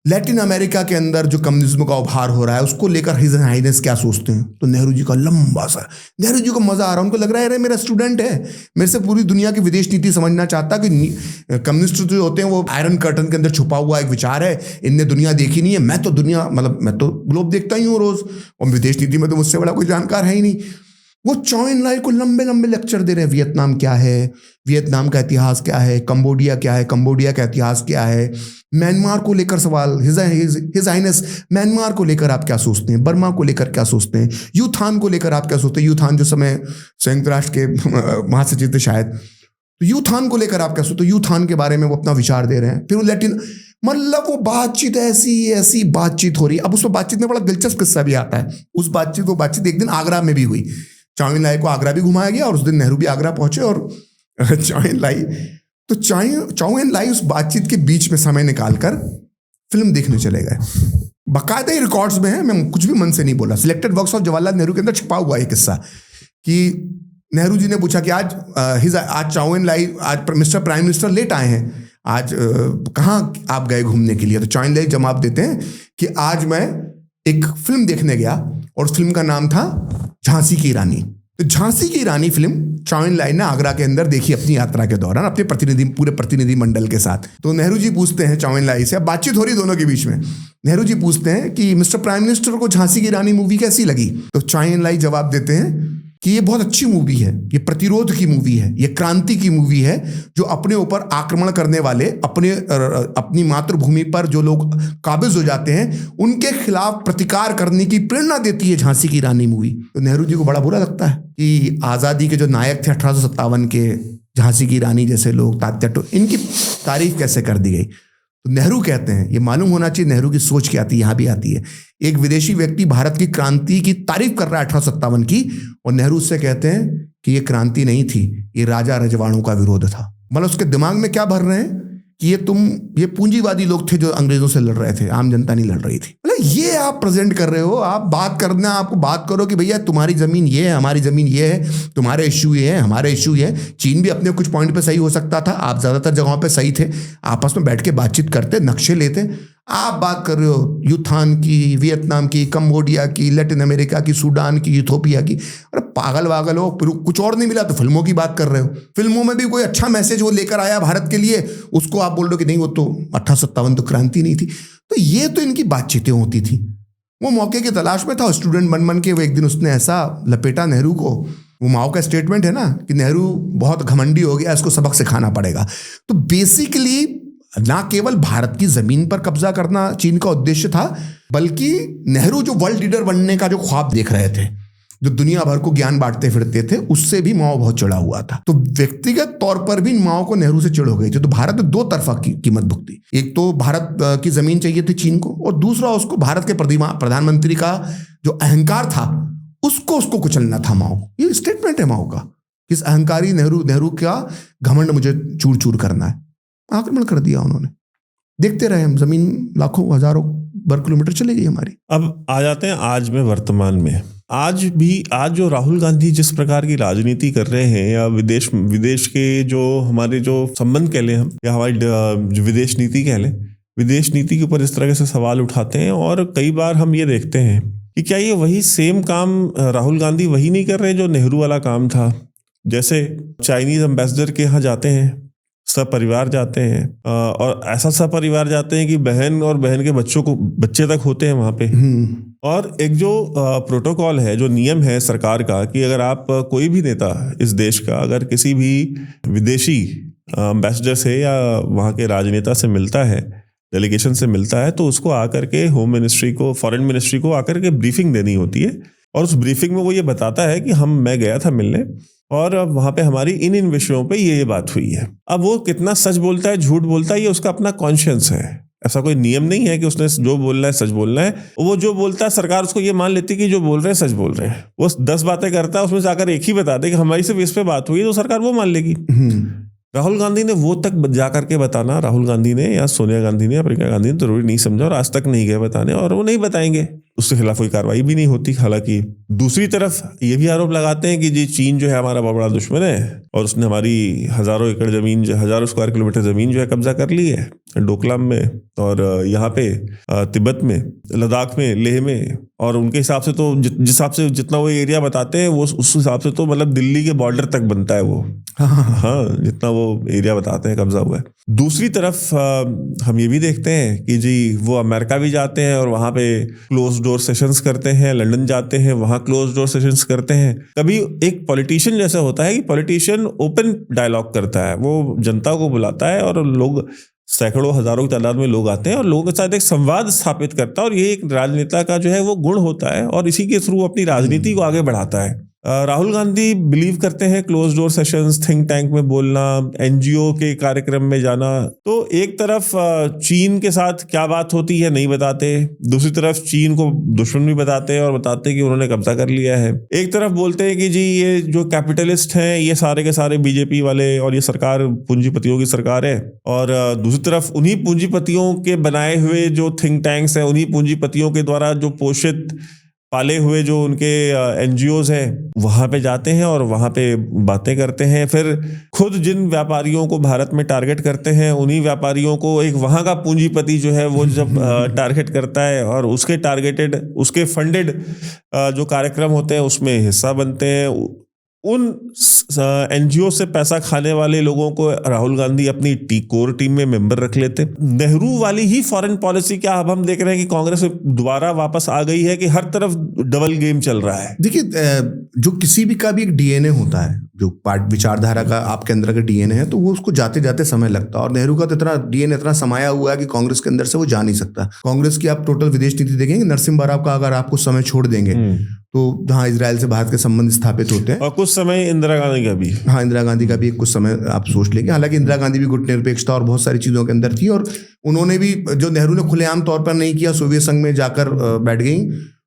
लैटिन अमेरिका के अंदर जो कम्युनिज्म का उभार हो रहा है, उसको लेकर हिज हाइनेस क्या सोचते हैं? तो नेहरू जी का लंबा सा, नेहरू जी को मजा आ रहा है। उनको लग रहा है अरे मेरा स्टूडेंट है, मेरे से पूरी दुनिया की विदेश नीति समझना चाहता कि कम्युनिस्ट जो होते हैं वो आयरन कर्टन के अंदर छुपा हुआ एक विचार है, इनने दुनिया देखी नहीं है। मैं तो दुनिया, मतलब मैं तो ग्लोब देखता ही हूँ रोज, और विदेश नीति में तो मुझसे बड़ा कोई जानकार है ही नहीं। वो चौ एन लाई को लंबे लंबे लेक्चर दे रहे हैं। वियतनाम क्या है, वियतनाम का इतिहास क्या है, कंबोडिया क्या है, कंबोडिया का इतिहास क्या है, म्यांमार को लेकर सवाल, हिज हाइनेस म्यांमार को लेकर आप क्या सोचते हैं, बर्मा को लेकर क्या सोचते हैं, यूथान को लेकर आप क्या सोचते हैं। यूथान जो समय संयुक्त राष्ट्र के महासचिव थे शायद, तो यूथान को लेकर आप क्या सोचते हैं। यूथान के बारे में वो अपना विचार दे रहे हैं। फिर वो लैटिन, मतलब वो बातचीत ऐसी बातचीत हो रही है। अब उस बातचीत में बड़ा दिलचस्प किस्सा भी आता है। उस बातचीत एक दिन आगरा में भी हुई। चौ एन लाई को आगरा भी घुमाया गया, और उस दिन नेहरू भी आगरा पहुंचे, और चौ एन लाई उस बातचीत के बीच में समय निकालकर फिल्म देखने चले गए। बाकायदा ही रिकॉर्ड्स में है, मैं कुछ भी मन से नहीं बोला। Selected works of Jawaharlal Nehru के अंदर छुपा हुआ है किस्सा कि नेहरू जी ने पूछा कि आज चौ एन लाई, आज मिस्टर प्राइम मिनिस्टर लेट आए हैं, आज कहाँ आप गए घूमने के लिए? तो चौ एन लाई जवाब देते हैं कि आज मैं एक फिल्म देखने गया, और उस फिल्म का नाम था झांसी की रानी। तो झांसी की रानी फिल्म चौ एन लाई ने आगरा के अंदर देखी अपनी यात्रा के दौरान, अपने पूरे प्रतिनिधि मंडल के साथ। तो नेहरू जी पूछते हैं चौ एन लाई से, अब बातचीत हो रही दोनों के बीच में, नेहरू जी पूछते हैं कि मिस्टर प्राइम मिनिस्टर को झांसी की रानी मूवी कैसी लगी? तो चौ एन लाई जवाब देते हैं कि ये बहुत अच्छी मूवी है, ये प्रतिरोध की मूवी है, ये क्रांति की मूवी है, जो अपने ऊपर आक्रमण करने वाले, अपनी मातृभूमि पर जो लोग काबिज हो जाते हैं, उनके खिलाफ प्रतिकार करने की प्रेरणा देती है झांसी की रानी मूवी। तो नेहरू जी को बड़ा बुरा लगता है कि आज़ादी के जो नायक थे 1857 के, झांसी की रानी जैसे लोग, तात्या टोपे, इनकी तारीफ कैसे कर दी गई। तो नेहरू कहते हैं, ये मालूम होना चाहिए नेहरू की सोच क्या आती है, यहाँ भी आती है। एक विदेशी व्यक्ति भारत की क्रांति की तारीफ कर रहा है 1857 की, और नेहरू उससे कहते हैं कि ये क्रांति नहीं थी, ये राजा रजवाड़ों का विरोध था। मतलब उसके दिमाग में क्या भर रहे हैं कि ये पूंजीवादी लोग थे जो अंग्रेजों से लड़ रहे थे, आम जनता नहीं लड़ रही थी। मतलब ये आप प्रेजेंट कर रहे हो। आप बात करना, आपको बात करो कि भैया तुम्हारी जमीन ये है, हमारी जमीन ये है, तुम्हारे इश्यू ये है, हमारे इश्यू ये है। चीन भी अपने कुछ पॉइंट पे सही हो सकता था, आप ज्यादातर जगहों पे सही थे। आपस में बैठ के बातचीत करते, नक्शे लेते। आप बात कर रहे हो यूथान की, वियतनाम की, कंबोडिया की, लैटिन अमेरिका की, सूडान की, इथोपिया की। अरे पागल वागल हो, कुछ और नहीं मिला तो फिल्मों की बात कर रहे हो। फिल्मों में भी कोई अच्छा मैसेज वो लेकर आया भारत के लिए, उसको आप बोल रहे हो कि नहीं वो तो 1857 तो क्रांति नहीं थी। तो ये तो इनकी बातचीतें होती थी। वो मौके की तलाश में था, स्टूडेंट बन के वो एक दिन उसने ऐसा लपेटा नेहरू को। वो माओ का स्टेटमेंट है ना कि नेहरू बहुत घमंडी हो गया, इसको सबक सिखाना पड़ेगा। तो बेसिकली ना केवल भारत की जमीन पर कब्जा करना चीन का उद्देश्य था, बल्कि नेहरू जो वर्ल्ड लीडर बनने का जो ख्वाब देख रहे थे, जो दुनिया भर को ज्ञान बांटते फिरते थे, उससे भी माओ बहुत चिढ़ा हुआ था। तो व्यक्तिगत तौर पर भी माओ को नेहरू से चिढ़ हो गई थी। तो भारत ने दो तरफा की कीमत भुगती। एक तो भारत की जमीन चाहिए थी चीन को, और दूसरा उसको भारत के प्रधानमंत्री का जो अहंकार था उसको कुचलना था माओ को। ये स्टेटमेंट है माओ का कि इस अहंकारी नेहरू का घमंड मुझे चूर चूर करना है। आक्रमण कर दिया उन्होंने। देखते रहे हम, जमीन लाखों हजारों वर्ग किलोमीटर चली गई हमारी। अब आ जाते हैं आज में, वर्तमान में। आज जो राहुल गांधी जिस प्रकार की राजनीति कर रहे हैं, या विदेश के जो हमारे जो संबंध कह लें हम, या हमारी जो विदेश नीति कह लें, विदेश नीति के ऊपर इस तरह से सवाल उठाते हैं। और कई बार हम ये देखते हैं कि क्या ये वही सेम काम राहुल गांधी वही नहीं कर रहे जो नेहरू वाला काम था। जैसे चाइनीज एम्बेसडर के यहाँ जाते हैं, सपरिवार जाते हैं, और ऐसा सपरिवार जाते हैं कि बहन और बहन के बच्चे तक होते हैं वहां पे। और एक जो प्रोटोकॉल है, जो नियम है सरकार का, कि अगर आप कोई भी नेता इस देश का अगर किसी भी विदेशी एम्बेसडर से या वहाँ के राजनेता से मिलता है, डेलीगेशन से मिलता है, तो उसको आकर के होम मिनिस्ट्री को, फॉरेन मिनिस्ट्री को आकर के ब्रीफिंग देनी होती है। और उस ब्रीफिंग में वो ये बताता है कि मैं गया था मिलने, और वहां पे हमारी इन विषयों पे ये बात हुई है। अब वो कितना सच बोलता है, झूठ बोलता है, ये उसका अपना कॉन्शियस है। ऐसा कोई नियम नहीं है कि उसने जो बोलना है सच बोलना है। वो जो बोलता है सरकार उसको ये मान लेती है कि जो बोल रहे हैं सच बोल रहे हैं। वो 10 बातें करता है, उसमें से आकर एक ही बता दे कि हमारी सिर्फ इस पे बात हुई है, तो सरकार वो मान लेगी। राहुल गांधी ने वो तक जा करके बताना, राहुल गांधी ने या सोनिया गांधी ने या प्रियंका गांधी ने जरूरी नहीं समझा, और आज तक नहीं गए बताने, और वो नहीं बताएंगे, उसके खिलाफ कोई कार्रवाई भी नहीं होती। हालांकि दूसरी तरफ ये भी आरोप लगाते हैं कि जी चीन जो है हमारा बहुत बड़ा दुश्मन है, और उसने हमारी हजारों एकड़ जमीन, हजारों स्क्वायर किलोमीटर जमीन जो है कब्जा कर ली है, डोकलाम में और यहाँ पे तिब्बत में, लद्दाख में, लेह में। और उनके हिसाब से तो जिस हिसाब से जितना वो एरिया बताते हैं, वो उस हिसाब से तो मतलब दिल्ली के बॉर्डर तक बनता है वो। हाँ, जितना वो एरिया बताते हैं कब्जा हुआ है। दूसरी तरफ हम ये भी देखते हैं कि जी वो अमेरिका भी जाते हैं और वहाँ पे क्लोज डोर सेशंस करते हैं, लंदन जाते हैं, वहाँ क्लोज डोर सेशंस करते हैं। कभी एक पॉलिटिशियन जैसा होता है कि पॉलिटिशियन ओपन डायलॉग करता है, वो जनता को बुलाता है और लोग सैकड़ों हजारों की तादाद में लोग आते हैं और लोगों के साथ एक संवाद स्थापित करता है। और ये एक राजनेता का जो है वो गुण होता है, और इसी के थ्रू अपनी राजनीति को आगे बढ़ाता है। राहुल गांधी बिलीव करते हैं close door sessions, think tank में बोलना, एनजीओ के कार्यक्रम में जाना। तो एक तरफ चीन के साथ क्या बात होती है नहीं बताते, दूसरी तरफ चीन को दुश्मन भी बताते हैं और बताते हैं कि उन्होंने कब्जा कर लिया है। एक तरफ बोलते हैं कि जी ये जो कैपिटलिस्ट हैं ये सारे के सारे बीजेपी वाले, और ये सरकार पूंजीपतियों की सरकार है। और दूसरी तरफ उन्हीं पूंजीपतियों के बनाए हुए जो थिंक टैंक्स हैं, उन्हीं पूंजीपतियों के द्वारा जो पोषित पाले हुए जो उनके एनजीओज हैं, वहां पे जाते हैं और वहां पे बातें करते हैं। फिर खुद जिन व्यापारियों को भारत में टारगेट करते हैं, उन्हीं व्यापारियों को एक वहां का पूंजीपति जो है वो जब टारगेट करता है, और उसके टारगेटेड, उसके फंडेड जो कार्यक्रम होते हैं उसमें हिस्सा बनते हैं। उन एनजीओ से पैसा खाने वाले लोगों को राहुल गांधी अपनी कोर टीम में मेंबर रख लेते। नेहरू वाली ही फॉरेन पॉलिसी क्या अब हम देख रहे हैं कि कांग्रेस दोबारा वापस आ गई है, कि हर तरफ डबल गेम चल रहा है। देखिए, जो किसी भी का भी एक डीएनए होता है, जो विचारधारा का आपके अंदर का डीएनए है, तो वो उसको जाते जाते समय लगता है। और नेहरू का तो इतना डीएनए इतना समाया हुआ है कि कांग्रेस के अंदर से वो जा नहीं सकता। कांग्रेस की आप टोटल विदेश नीति देखेंगे, नरसिम्हा राव का अगर आपको समय छोड़ देंगे तो जहाँ इजराइल से भारत के संबंध स्थापित होते हैं, और कुछ समय इंदिरा गांधी का भी, हाँ इंदिरा गांधी का भी कुछ समय आप सोच लेंगे। हालांकि इंदिरा गांधी भी गुटनिरपेक्षता और बहुत सारी चीजों के अंदर थी, और उन्होंने भी, जो नेहरू ने खुलेआम तौर पर नहीं किया, सोवियत संघ में जाकर बैठ गई,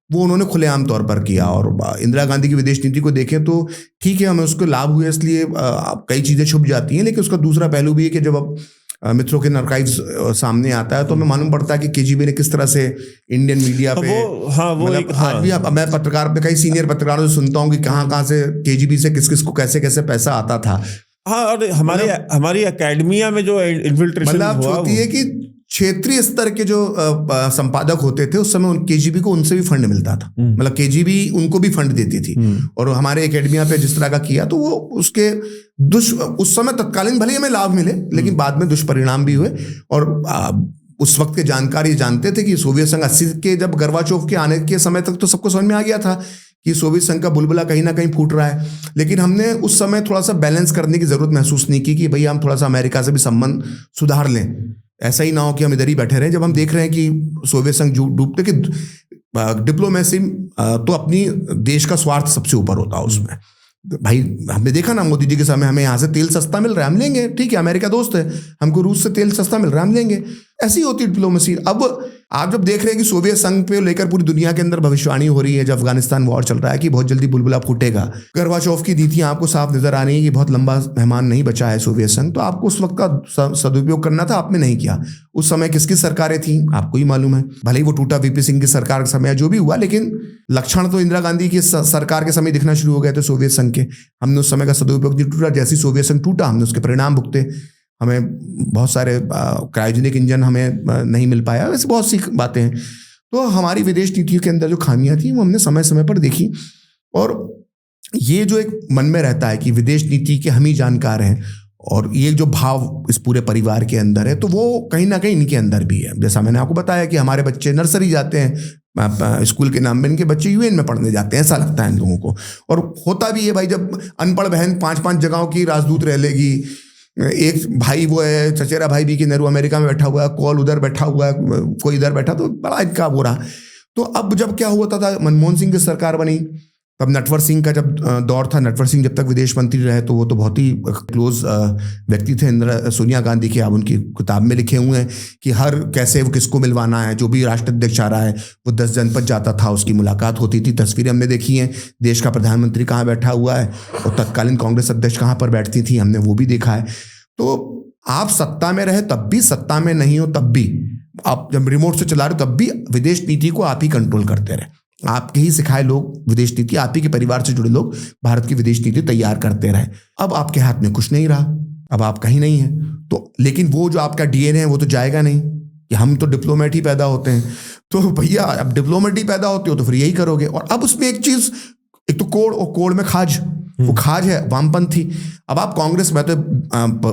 वो उन्होंने खुलेआम तौर पर किया। और इंदिरा गांधी की विदेश नीति को देखें तो ठीक है, हमें उसको लाभ हुए, इसलिए कई चीजें छुप जाती हैं। लेकिन उसका दूसरा पहलू भी है कि जब अब मित्रों के आर्काइव्स सामने आता है तो हमें मालूम पड़ता है कि केजीबी ने किस तरह से इंडियन मीडिया पे, आज भी मैं पत्रकार पे कई सीनियर पत्रकारों से सुनता हूँ कि कहाँ से केजीबी से किस किस को कैसे कैसे पैसा आता था। हाँ, और हमारी एकेडमिया में जो इन्फिल्ट्रेशन होती है कि क्षेत्रीय स्तर के जो संपादक होते थे उस समय केजीबी को उनसे भी फंड मिलता था, मतलब केजीबी उनको भी फंड देती थी। और हमारे एकेडमिया पे जिस तरह का किया, तो वो उसके उस समय तत्कालीन भले हमें लाभ मिले, लेकिन बाद में दुष्परिणाम भी हुए। और उस वक्त के जानकार ये जानते थे कि सोवियत संघ 80 के जब गर्वाचोव के आने के समय तक तो सबको समझ में आ गया था कि सोवियत संघ का बुलबुला कहीं ना कहीं फूट रहा है। लेकिन हमने उस समय थोड़ा सा बैलेंस करने की जरूरत महसूस नहीं की कि भैया हम थोड़ा सा अमेरिका से भी संबंध सुधार लें, ऐसा ही ना हो कि हम इधर ही बैठे रहें। जब हम देख रहे हैं कि सोवियत संघ डूबते, कि डिप्लोमेसी तो अपनी देश का स्वार्थ सबसे ऊपर होता है उसमें। भाई हमने देखा ना, मोदी जी के समय हमें यहाँ से तेल सस्ता मिल रहा है, हम लेंगे, ठीक है, अमेरिका दोस्त है, हमको रूस से तेल सस्ता मिल रहा है, हम लेंगे। ऐसी होती है डिप्लोमेसी। अब आप जब देख रहे हैं कि सोवियत संघ पे लेकर पूरी दुनिया के अंदर भविष्यवाणी हो रही है, जब अफगानिस्तान वॉर चल रहा है कि बहुत जल्दी बुलबुला फूटेगा, गोर्बाचोव की नीतियां आपको साफ नजर आ रही है कि बहुत लंबा मेहमान नहीं बचा है सोवियत संघ, तो आपको उस वक्त का सदुपयोग करना था, आपने नहीं किया। उस समय किसकी सरकारें थी आपको ही मालूम है, भले ही वो टूटा वीपी सिंह की सरकार के समय जो भी हुआ, लेकिन लक्षण तो इंदिरा गांधी की सरकार के समय दिखना शुरू हो गए थे सोवियत संघ के। हमने उस समय का सदुपयोग नहीं टूटा, जैसे सोवियत संघ टूटा हमने उसके परिणाम भुगते, हमें बहुत सारे क्रायोजेनिक इंजन हमें नहीं मिल पाया, वैसे बहुत सी बातें हैं। तो हमारी विदेश नीतियों के अंदर जो खामियां थी वो हमने समय समय पर देखी, और ये जो एक मन में रहता है कि विदेश नीति के हम ही जानकार हैं, और ये जो भाव इस पूरे परिवार के अंदर है, तो वो कहीं ना कहीं इनके अंदर भी है। जैसा मैंने आपको बताया कि हमारे बच्चे नर्सरी जाते हैं, स्कूल के नाम पे इनके बच्चे यूएन में पढ़ने जाते हैं, ऐसा लगता है इन लोगों को। और होता भी है भाई, जब अनपढ़ बहन 5-5 जगहों की राजदूत रह लेगी, एक भाई वो है चचेरा भाई भी कि नेहरू अमेरिका में बैठा हुआ है, कॉल उधर बैठा हुआ है, कोई इधर बैठा, तो बड़ा इनका वो रहा। तो अब जब क्या हुआ था, मनमोहन सिंह की सरकार बनी, तब नटवर सिंह का जब दौर था, नटवर सिंह जब तक विदेश मंत्री रहे तो वो तो बहुत ही क्लोज व्यक्ति थे सोनिया गांधी के। अब उनकी किताब में लिखे हुए हैं कि हर कैसे वो किसको मिलवाना है, जो भी राष्ट्राध्यक्ष आ रहा है वो 10 जनपद जाता था, उसकी मुलाकात होती थी। तस्वीरें हमने देखी हैं, देश का प्रधानमंत्री कहाँ बैठा हुआ है और तत्कालीन कांग्रेस अध्यक्ष कहाँ पर बैठती थी, हमने वो भी देखा है। तो आप सत्ता में रहे तब भी, सत्ता में नहीं हो तब भी, आप जब रिमोट से चला रहे हो तब भी विदेश नीति को आप ही कंट्रोल करते रहे। आपके ही सिखाए लोग विदेश नीति, आप ही के परिवार से जुड़े लोग भारत की विदेश नीति तैयार करते रहे। अब आपके हाथ में कुछ नहीं रहा, अब आप कहीं नहीं है तो, लेकिन वो जो आपका डीएनए है वो तो जाएगा नहीं कि हम तो डिप्लोमेट ही पैदा होते हैं। तो भैया अब डिप्लोमेट ही पैदा होते हो तो फिर यही करोगे। और अब उसमें एक चीज, एक तो कोड़, और कोड़ में खाज, वो खाज है वामपंथी। अब आप कांग्रेस, मैं तो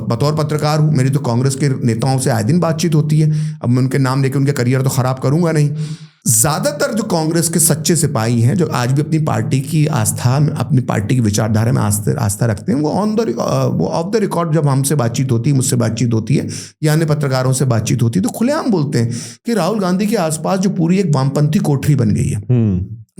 बतौर पत्रकार हूं, मेरी तो कांग्रेस के नेताओं से आए दिन बातचीत होती है। अब मैं उनके नाम लेके उनके करियर तो खराब करूंगा नहीं। ज्यादातर जो कांग्रेस के सच्चे सिपाही हैं, जो आज भी अपनी पार्टी की आस्था, अपनी पार्टी की विचारधारा में आस्था रखते हैं, वो ऑफ द रिकॉर्ड जब हमसे बातचीत होती है, मुझसे बातचीत होती है या अन्य पत्रकारों से बातचीत होती है, तो खुलेआम बोलते हैं कि राहुल गांधी के आसपास जो पूरी एक वामपंथी कोठरी बन गई है,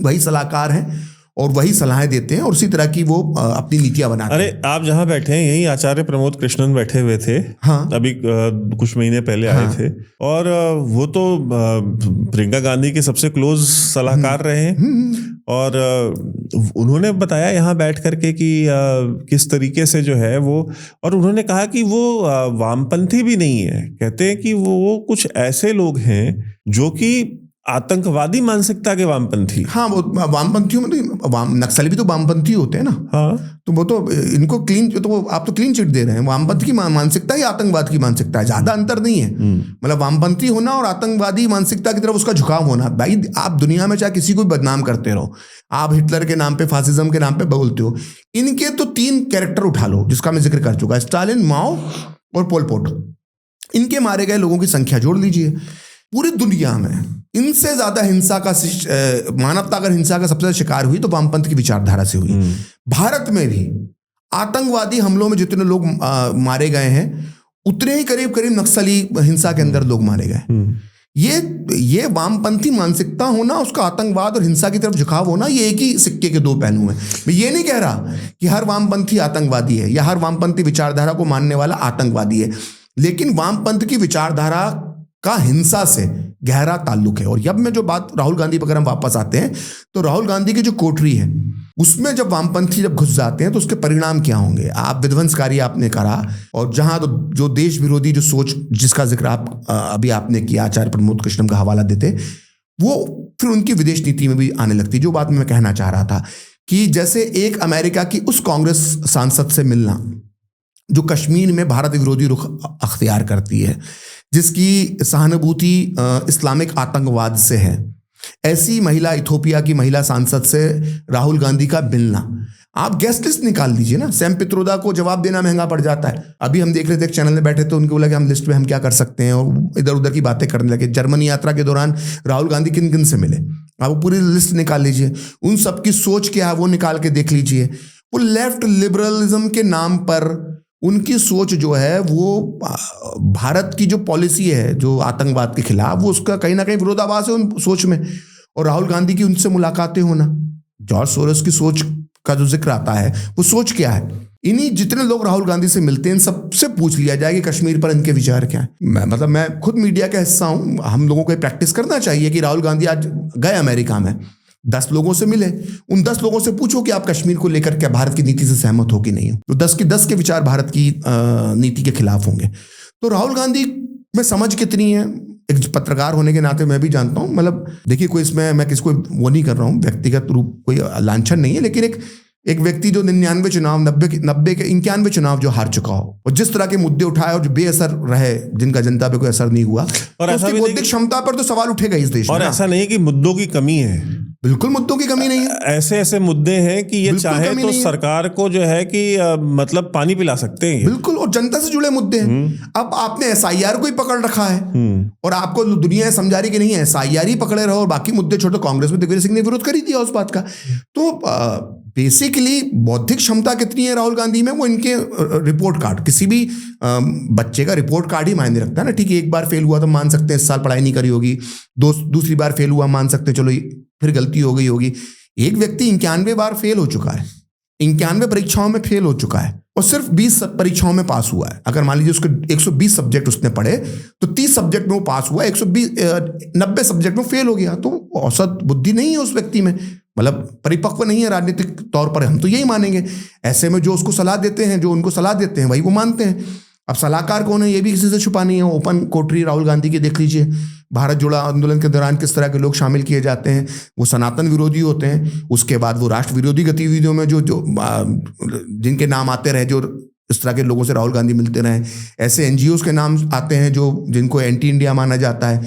वही सलाहकार हैं और वही सलाहें देते हैं और उसी तरह की वो अपनी नीतियां बनाते हैं। अरे आप जहां बैठे हैं यही आचार्य प्रमोद कृष्णन बैठे हुए थे। हाँ, अभी कुछ महीने पहले आए थे, और वो तो प्रियंका गांधी के सबसे क्लोज सलाहकार रहे हैं। और उन्होंने बताया यहाँ बैठ करके कि किस तरीके से जो है वो, और उन्होंने कहा कि वो वामपंथी भी नहीं है, कहते हैं कि वो कुछ ऐसे लोग हैं जो कि आतंकवादी मानसिकता के वामपंथी। हाँ, वो वामपंथियों में तो नक्सली भी तो वामपंथी होते हैं ना। हाँ, तो वो तो इनको क्लीन, तो वो आप तो क्लीन चिट दे रहे हैं। वामपंथी की मानसिकता ही आतंकवाद की मानसिकता है, ज्यादा अंतर नहीं है। मतलब वामपंथी होना और आतंकवादी मानसिकता की तरफ उसका झुकाव होना। भाई आप दुनिया में चाहे किसी को बदनाम करते रहो, आप हिटलर के नाम पे, फासिज्म के नाम पे बोलते हो, इनके तो 3 कैरेक्टर उठा लो जिसका मैं जिक्र कर चुका, स्टालिन, माओ और पोल पोट। इनके मारे गए लोगों की संख्या जोड़ लीजिए, पूरी दुनिया में इनसे ज्यादा हिंसा का, मानवता अगर हिंसा का सबसे ज्यादा शिकार हुई तो वामपंथ की विचारधारा से हुई। भारत में भी आतंकवादी हमलों में जितने लोग मारे गए हैं, उतने ही करीब करीब नक्सली हिंसा के अंदर लोग मारे गए। ये वामपंथी मानसिकता होना, उसका आतंकवाद और हिंसा की तरफ झुकाव होना, ये एक ही सिक्के के 2 पहलू हैं। मैं ये नहीं कह रहा कि हर वामपंथी आतंकवादी है या हर वामपंथी विचारधारा को मानने वाला आतंकवादी है, लेकिन वामपंथ की विचारधारा का हिंसा से गहरा ताल्लुक है। और जब मैं जो बात राहुल गांधी पर अगर हम वापस आते हैं, तो राहुल गांधी की जो कोठरी है उसमें जब वामपंथी जब घुस जाते हैं तो उसके परिणाम क्या होंगे। आप विध्वंसकारी आपने करा, और जहां तो जो देश विरोधी जो सोच जिसका जिक्र आप अभी आपने किया, आचार्य प्रमोद कृष्णन का हवाला देते, वो फिर उनकी विदेश नीति में भी आने लगती। जो बात मैं कहना चाह रहा था कि जैसे एक अमेरिका की उस कांग्रेस सांसद से मिलना जो कश्मीर में भारत विरोधी रुख अख्तियार करती है, जिसकी सहानुभूति इस्लामिक आतंकवाद से है, ऐसी महिला, इथोपिया की महिला सांसद से राहुल गांधी का मिलना, आप गेस्ट लिस्ट निकाल दीजिए ना। सैम पित्रोदा को जवाब देना महंगा पड़ जाता है। अभी हम देख रहे थे एक चैनल में बैठे थे, उनको बोला कि हम लिस्ट में हम क्या कर सकते हैं, और इधर उधर की बातें करने लगे। जर्मनी यात्रा के दौरान राहुल गांधी किन किन से मिले, आप पूरी लिस्ट निकाल लीजिए, उन सबकी सोच क्या है वो निकाल के देख लीजिए। वो लेफ्ट लिबरलिज्म के नाम पर उनकी सोच जो है, वो भारत की जो पॉलिसी है जो आतंकवाद के खिलाफ, वो उसका कहीं ना कहीं विरोधाभास है उन सोच में। और राहुल गांधी की उनसे मुलाकातें होना, जॉर्ज सोरोस की सोच का जो जिक्र आता है, वो सोच क्या है, इन्हीं जितने लोग राहुल गांधी से मिलते हैं इन सबसे पूछ लिया जाए कि कश्मीर पर इनके विचार क्या है। मैं खुद मीडिया का हिस्सा हूं, हम लोगों को ये प्रैक्टिस करना चाहिए कि राहुल गांधी आज गए अमेरिका में, 10 लोगों से मिले, उन 10 लोगों से पूछो कि आप कश्मीर को लेकर क्या भारत की नीति से सहमत हो कि नहीं हो, तो 10 के 10 के विचार भारत की नीति के खिलाफ होंगे। तो राहुल गांधी में समझ कितनी है, एक पत्रकार होने के नाते मैं भी जानता हूं। मतलब देखिए, कोई इसमें मैं किसको वो नहीं कर रहा हूं, व्यक्तिगत रूप कोई लांछन नहीं है, लेकिन एक व्यक्ति जो 99 चुनाव 90 के 91 चुनाव जो हार चुका हो और जिस तरह के मुद्दे उठाए और जो बेअसर रहे, जिनका जनता पे कोई असर नहीं हुआ, और तो ऐसा उसकी बौद्धिक क्षमता पर तो सवाल उठेगा इस देश में। और ऐसा नहीं कि मुद्दों की कमी है, बिल्कुल मुद्दों की कमी नहीं है। ऐसे मुद्दे हैं कि ये चाहे तो सरकार को जो है कि मतलब पानी पिला सकते हैं। बिल्कुल, और जनता से जुड़े मुद्दे हैं। अब आपने SIR को ही पकड़ रखा है और आपको दुनिया समझा रही कि नहीं SIR ही पकड़े रहो और बाकी मुद्दे छोड़ो। कांग्रेस में दिग्विजय सिंह ने विरोध कर ही दिया उस बात का। तो बेसिकली बौद्धिक क्षमता कितनी है राहुल गांधी में, वो इनके रिपोर्ट कार्ड, किसी भी बच्चे का रिपोर्ट कार्ड ही मायने रखता है ना। ठीक है, एक बार फेल हुआ तो मान सकते हैं इस साल पढ़ाई नहीं करी होगी, दूसरी बार फेल हुआ मान सकते हैं चलो फिर गलती हो गई होगी। एक व्यक्ति 91 बार फेल हो चुका है, 91 परीक्षाओं में फेल हो चुका है और सिर्फ 20 परीक्षाओं में पास हुआ है। अगर मान लीजिए उसके 120 सब्जेक्ट उसने पढ़े तो 30 सब्जेक्ट में वो पास हुआ, 90 सब्जेक्ट में फेल हो गया। तो औसत बुद्धि नहीं है उस व्यक्ति में, मतलब परिपक्व नहीं है राजनीतिक तौर पर, हम तो यही मानेंगे। ऐसे में जो उसको सलाह देते हैं, जो उनको सलाह देते हैं वही वो मानते हैं। अब सलाहकार कौन है ये भी किसी से छुपा नहीं है। ओपन कोठरी राहुल गांधी की देख लीजिए, भारत जोड़ो आंदोलन के दौरान किस तरह के लोग शामिल किए जाते हैं। वो सनातन विरोधी होते हैं, उसके बाद वो राष्ट्र विरोधी गतिविधियों में जो जिनके नाम आते रहे, जो इस तरह के लोगों से राहुल गांधी मिलते रहे, ऐसे NGOs के नाम आते हैं जो जिनको एंटी इंडिया माना जाता है।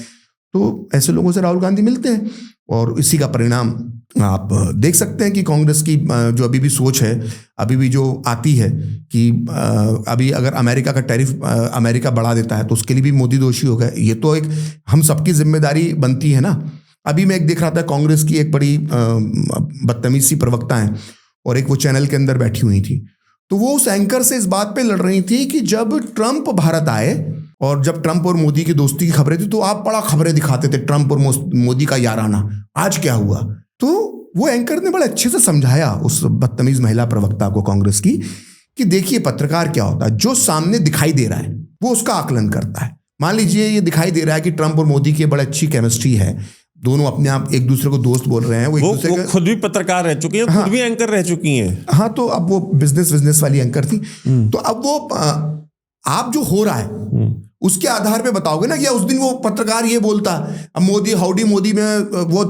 तो ऐसे लोगों से राहुल गांधी मिलते हैं और इसी का परिणाम आप देख सकते हैं कि कांग्रेस की जो अभी भी सोच है, अभी भी जो आती है कि अभी अगर अमेरिका का टैरिफ अमेरिका बढ़ा देता है तो उसके लिए भी मोदी दोषी हो गए। ये तो एक हम सबकी जिम्मेदारी बनती है ना। अभी मैं एक देख रहा था, कांग्रेस की एक बड़ी बदतमीज सी प्रवक्ता है और एक वो चैनल के अंदर बैठी हुई थी, तो वो उस एंकर से इस बात पे लड़ रही थी कि जब ट्रंप भारत आए और जब ट्रंप और मोदी की दोस्ती की खबरें थी तो आप बड़ा खबरें दिखाते थे, ट्रंप और मोदी का याराना, आज क्या हुआ। तो वो एंकर ने बड़े अच्छे से समझाया उस बदतमीज महिला प्रवक्ता को कांग्रेस की कि देखिए पत्रकार क्या होता है, जो सामने दिखाई दे रहा है वो उसका आकलन करता है। मान लीजिए ये दिखाई दे रहा है कि ट्रंप और मोदी की बड़ी अच्छी केमिस्ट्री है, दोनों अपने आप एक दूसरे को दोस्त बोल रहे हैं, वो एक दूसरे वो खुद भी पत्रकार रह चुकी हैं, हाँ, खुद भी एंकर रह चुकी हैं। हाँ, तो अब वो बिजनेस वाली एंकर थी। तो अब वो आप जो हो रहा है उसके आधार पे बताओगे ना। या उस दिन वो पत्रकार ये बोलता, अब मोदी हाउडी मोदी में वो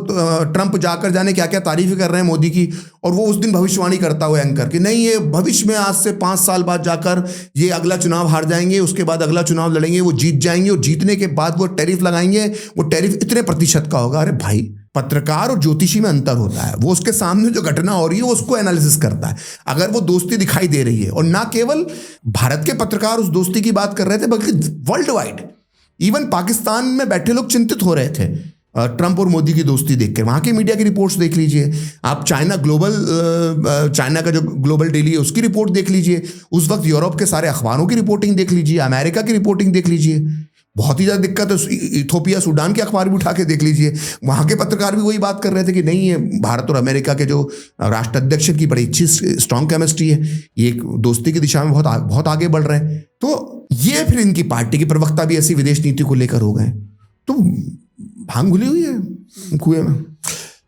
ट्रंप जाकर जाने क्या क्या तारीफें कर रहे हैं मोदी की, और वो उस दिन भविष्यवाणी करता हुआ एंकर कि नहीं ये भविष्य में आज से 5 साल बाद जाकर ये अगला चुनाव हार जाएंगे, उसके बाद अगला चुनाव लड़ेंगे, वो जीत जाएंगे और जीतने के बाद वो टैरिफ लगाएंगे, वो टैरिफ इतने प्रतिशत का होगा। अरे भाई, पत्रकार और ज्योतिषी में अंतर होता है। वो उसके सामने जो घटना हो रही है वो उसको एनालिसिस करता है। अगर वो दोस्ती दिखाई दे रही है, और ना केवल भारत के पत्रकार उस दोस्ती की बात कर रहे थे बल्कि वर्ल्ड वाइड, इवन पाकिस्तान में बैठे लोग चिंतित हो रहे थे ट्रंप और मोदी की दोस्ती देखकर। वहां की मीडिया की रिपोर्ट्स देख लीजिए आप, चाइना का जो ग्लोबल डेली है उसकी रिपोर्ट देख लीजिए, उस वक्त यूरोप के सारे अखबारों की रिपोर्टिंग देख लीजिए, अमेरिका की रिपोर्टिंग देख लीजिए। बहुत ही ज़्यादा दिक्कत है। इथोपिया सूडान के अखबार भी उठा के देख लीजिए, वहाँ के पत्रकार भी वही बात कर रहे थे कि नहीं, ये भारत और अमेरिका के जो राष्ट्राध्यक्ष की बड़ी अच्छी स्ट्रॉन्ग केमिस्ट्री है, ये एक दोस्ती की दिशा में बहुत आगे बढ़ रहे हैं। तो ये फिर इनकी पार्टी की प्रवक्ता भी ऐसी विदेश नीति को लेकर हो गए, तो भांग घुली हुई है कुएं में।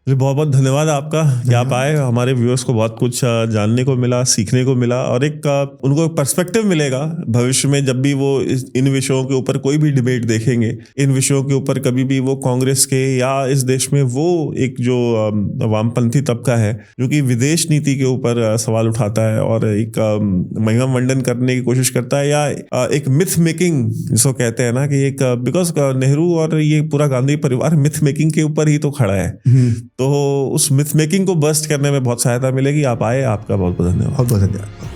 बहुत बहुत धन्यवाद आपका कि आप आए, हमारे व्यूअर्स को बहुत कुछ जानने को मिला, सीखने को मिला, और एक उनको पर्सपेक्टिव मिलेगा भविष्य में जब भी वो इन विषयों के ऊपर कोई भी डिबेट देखेंगे, इन विषयों के ऊपर कभी भी वो कांग्रेस के या इस देश में वो एक जो वामपंथी तबका है जो कि विदेश नीति के ऊपर सवाल उठाता है और एक महिमा मंडन करने की कोशिश करता है, या एक मिथ मेकिंग जिसको कहते हैं ना कि एक बिकॉज नेहरू और ये पूरा गांधी परिवार मिथ मेकिंग के ऊपर ही तो खड़ा है, तो उस मिथ मेकिंग को बस्ट करने में बहुत सहायता मिलेगी। आप आए, आपका बहुत बहुत धन्यवाद। बहुत बहुत धन्यवाद।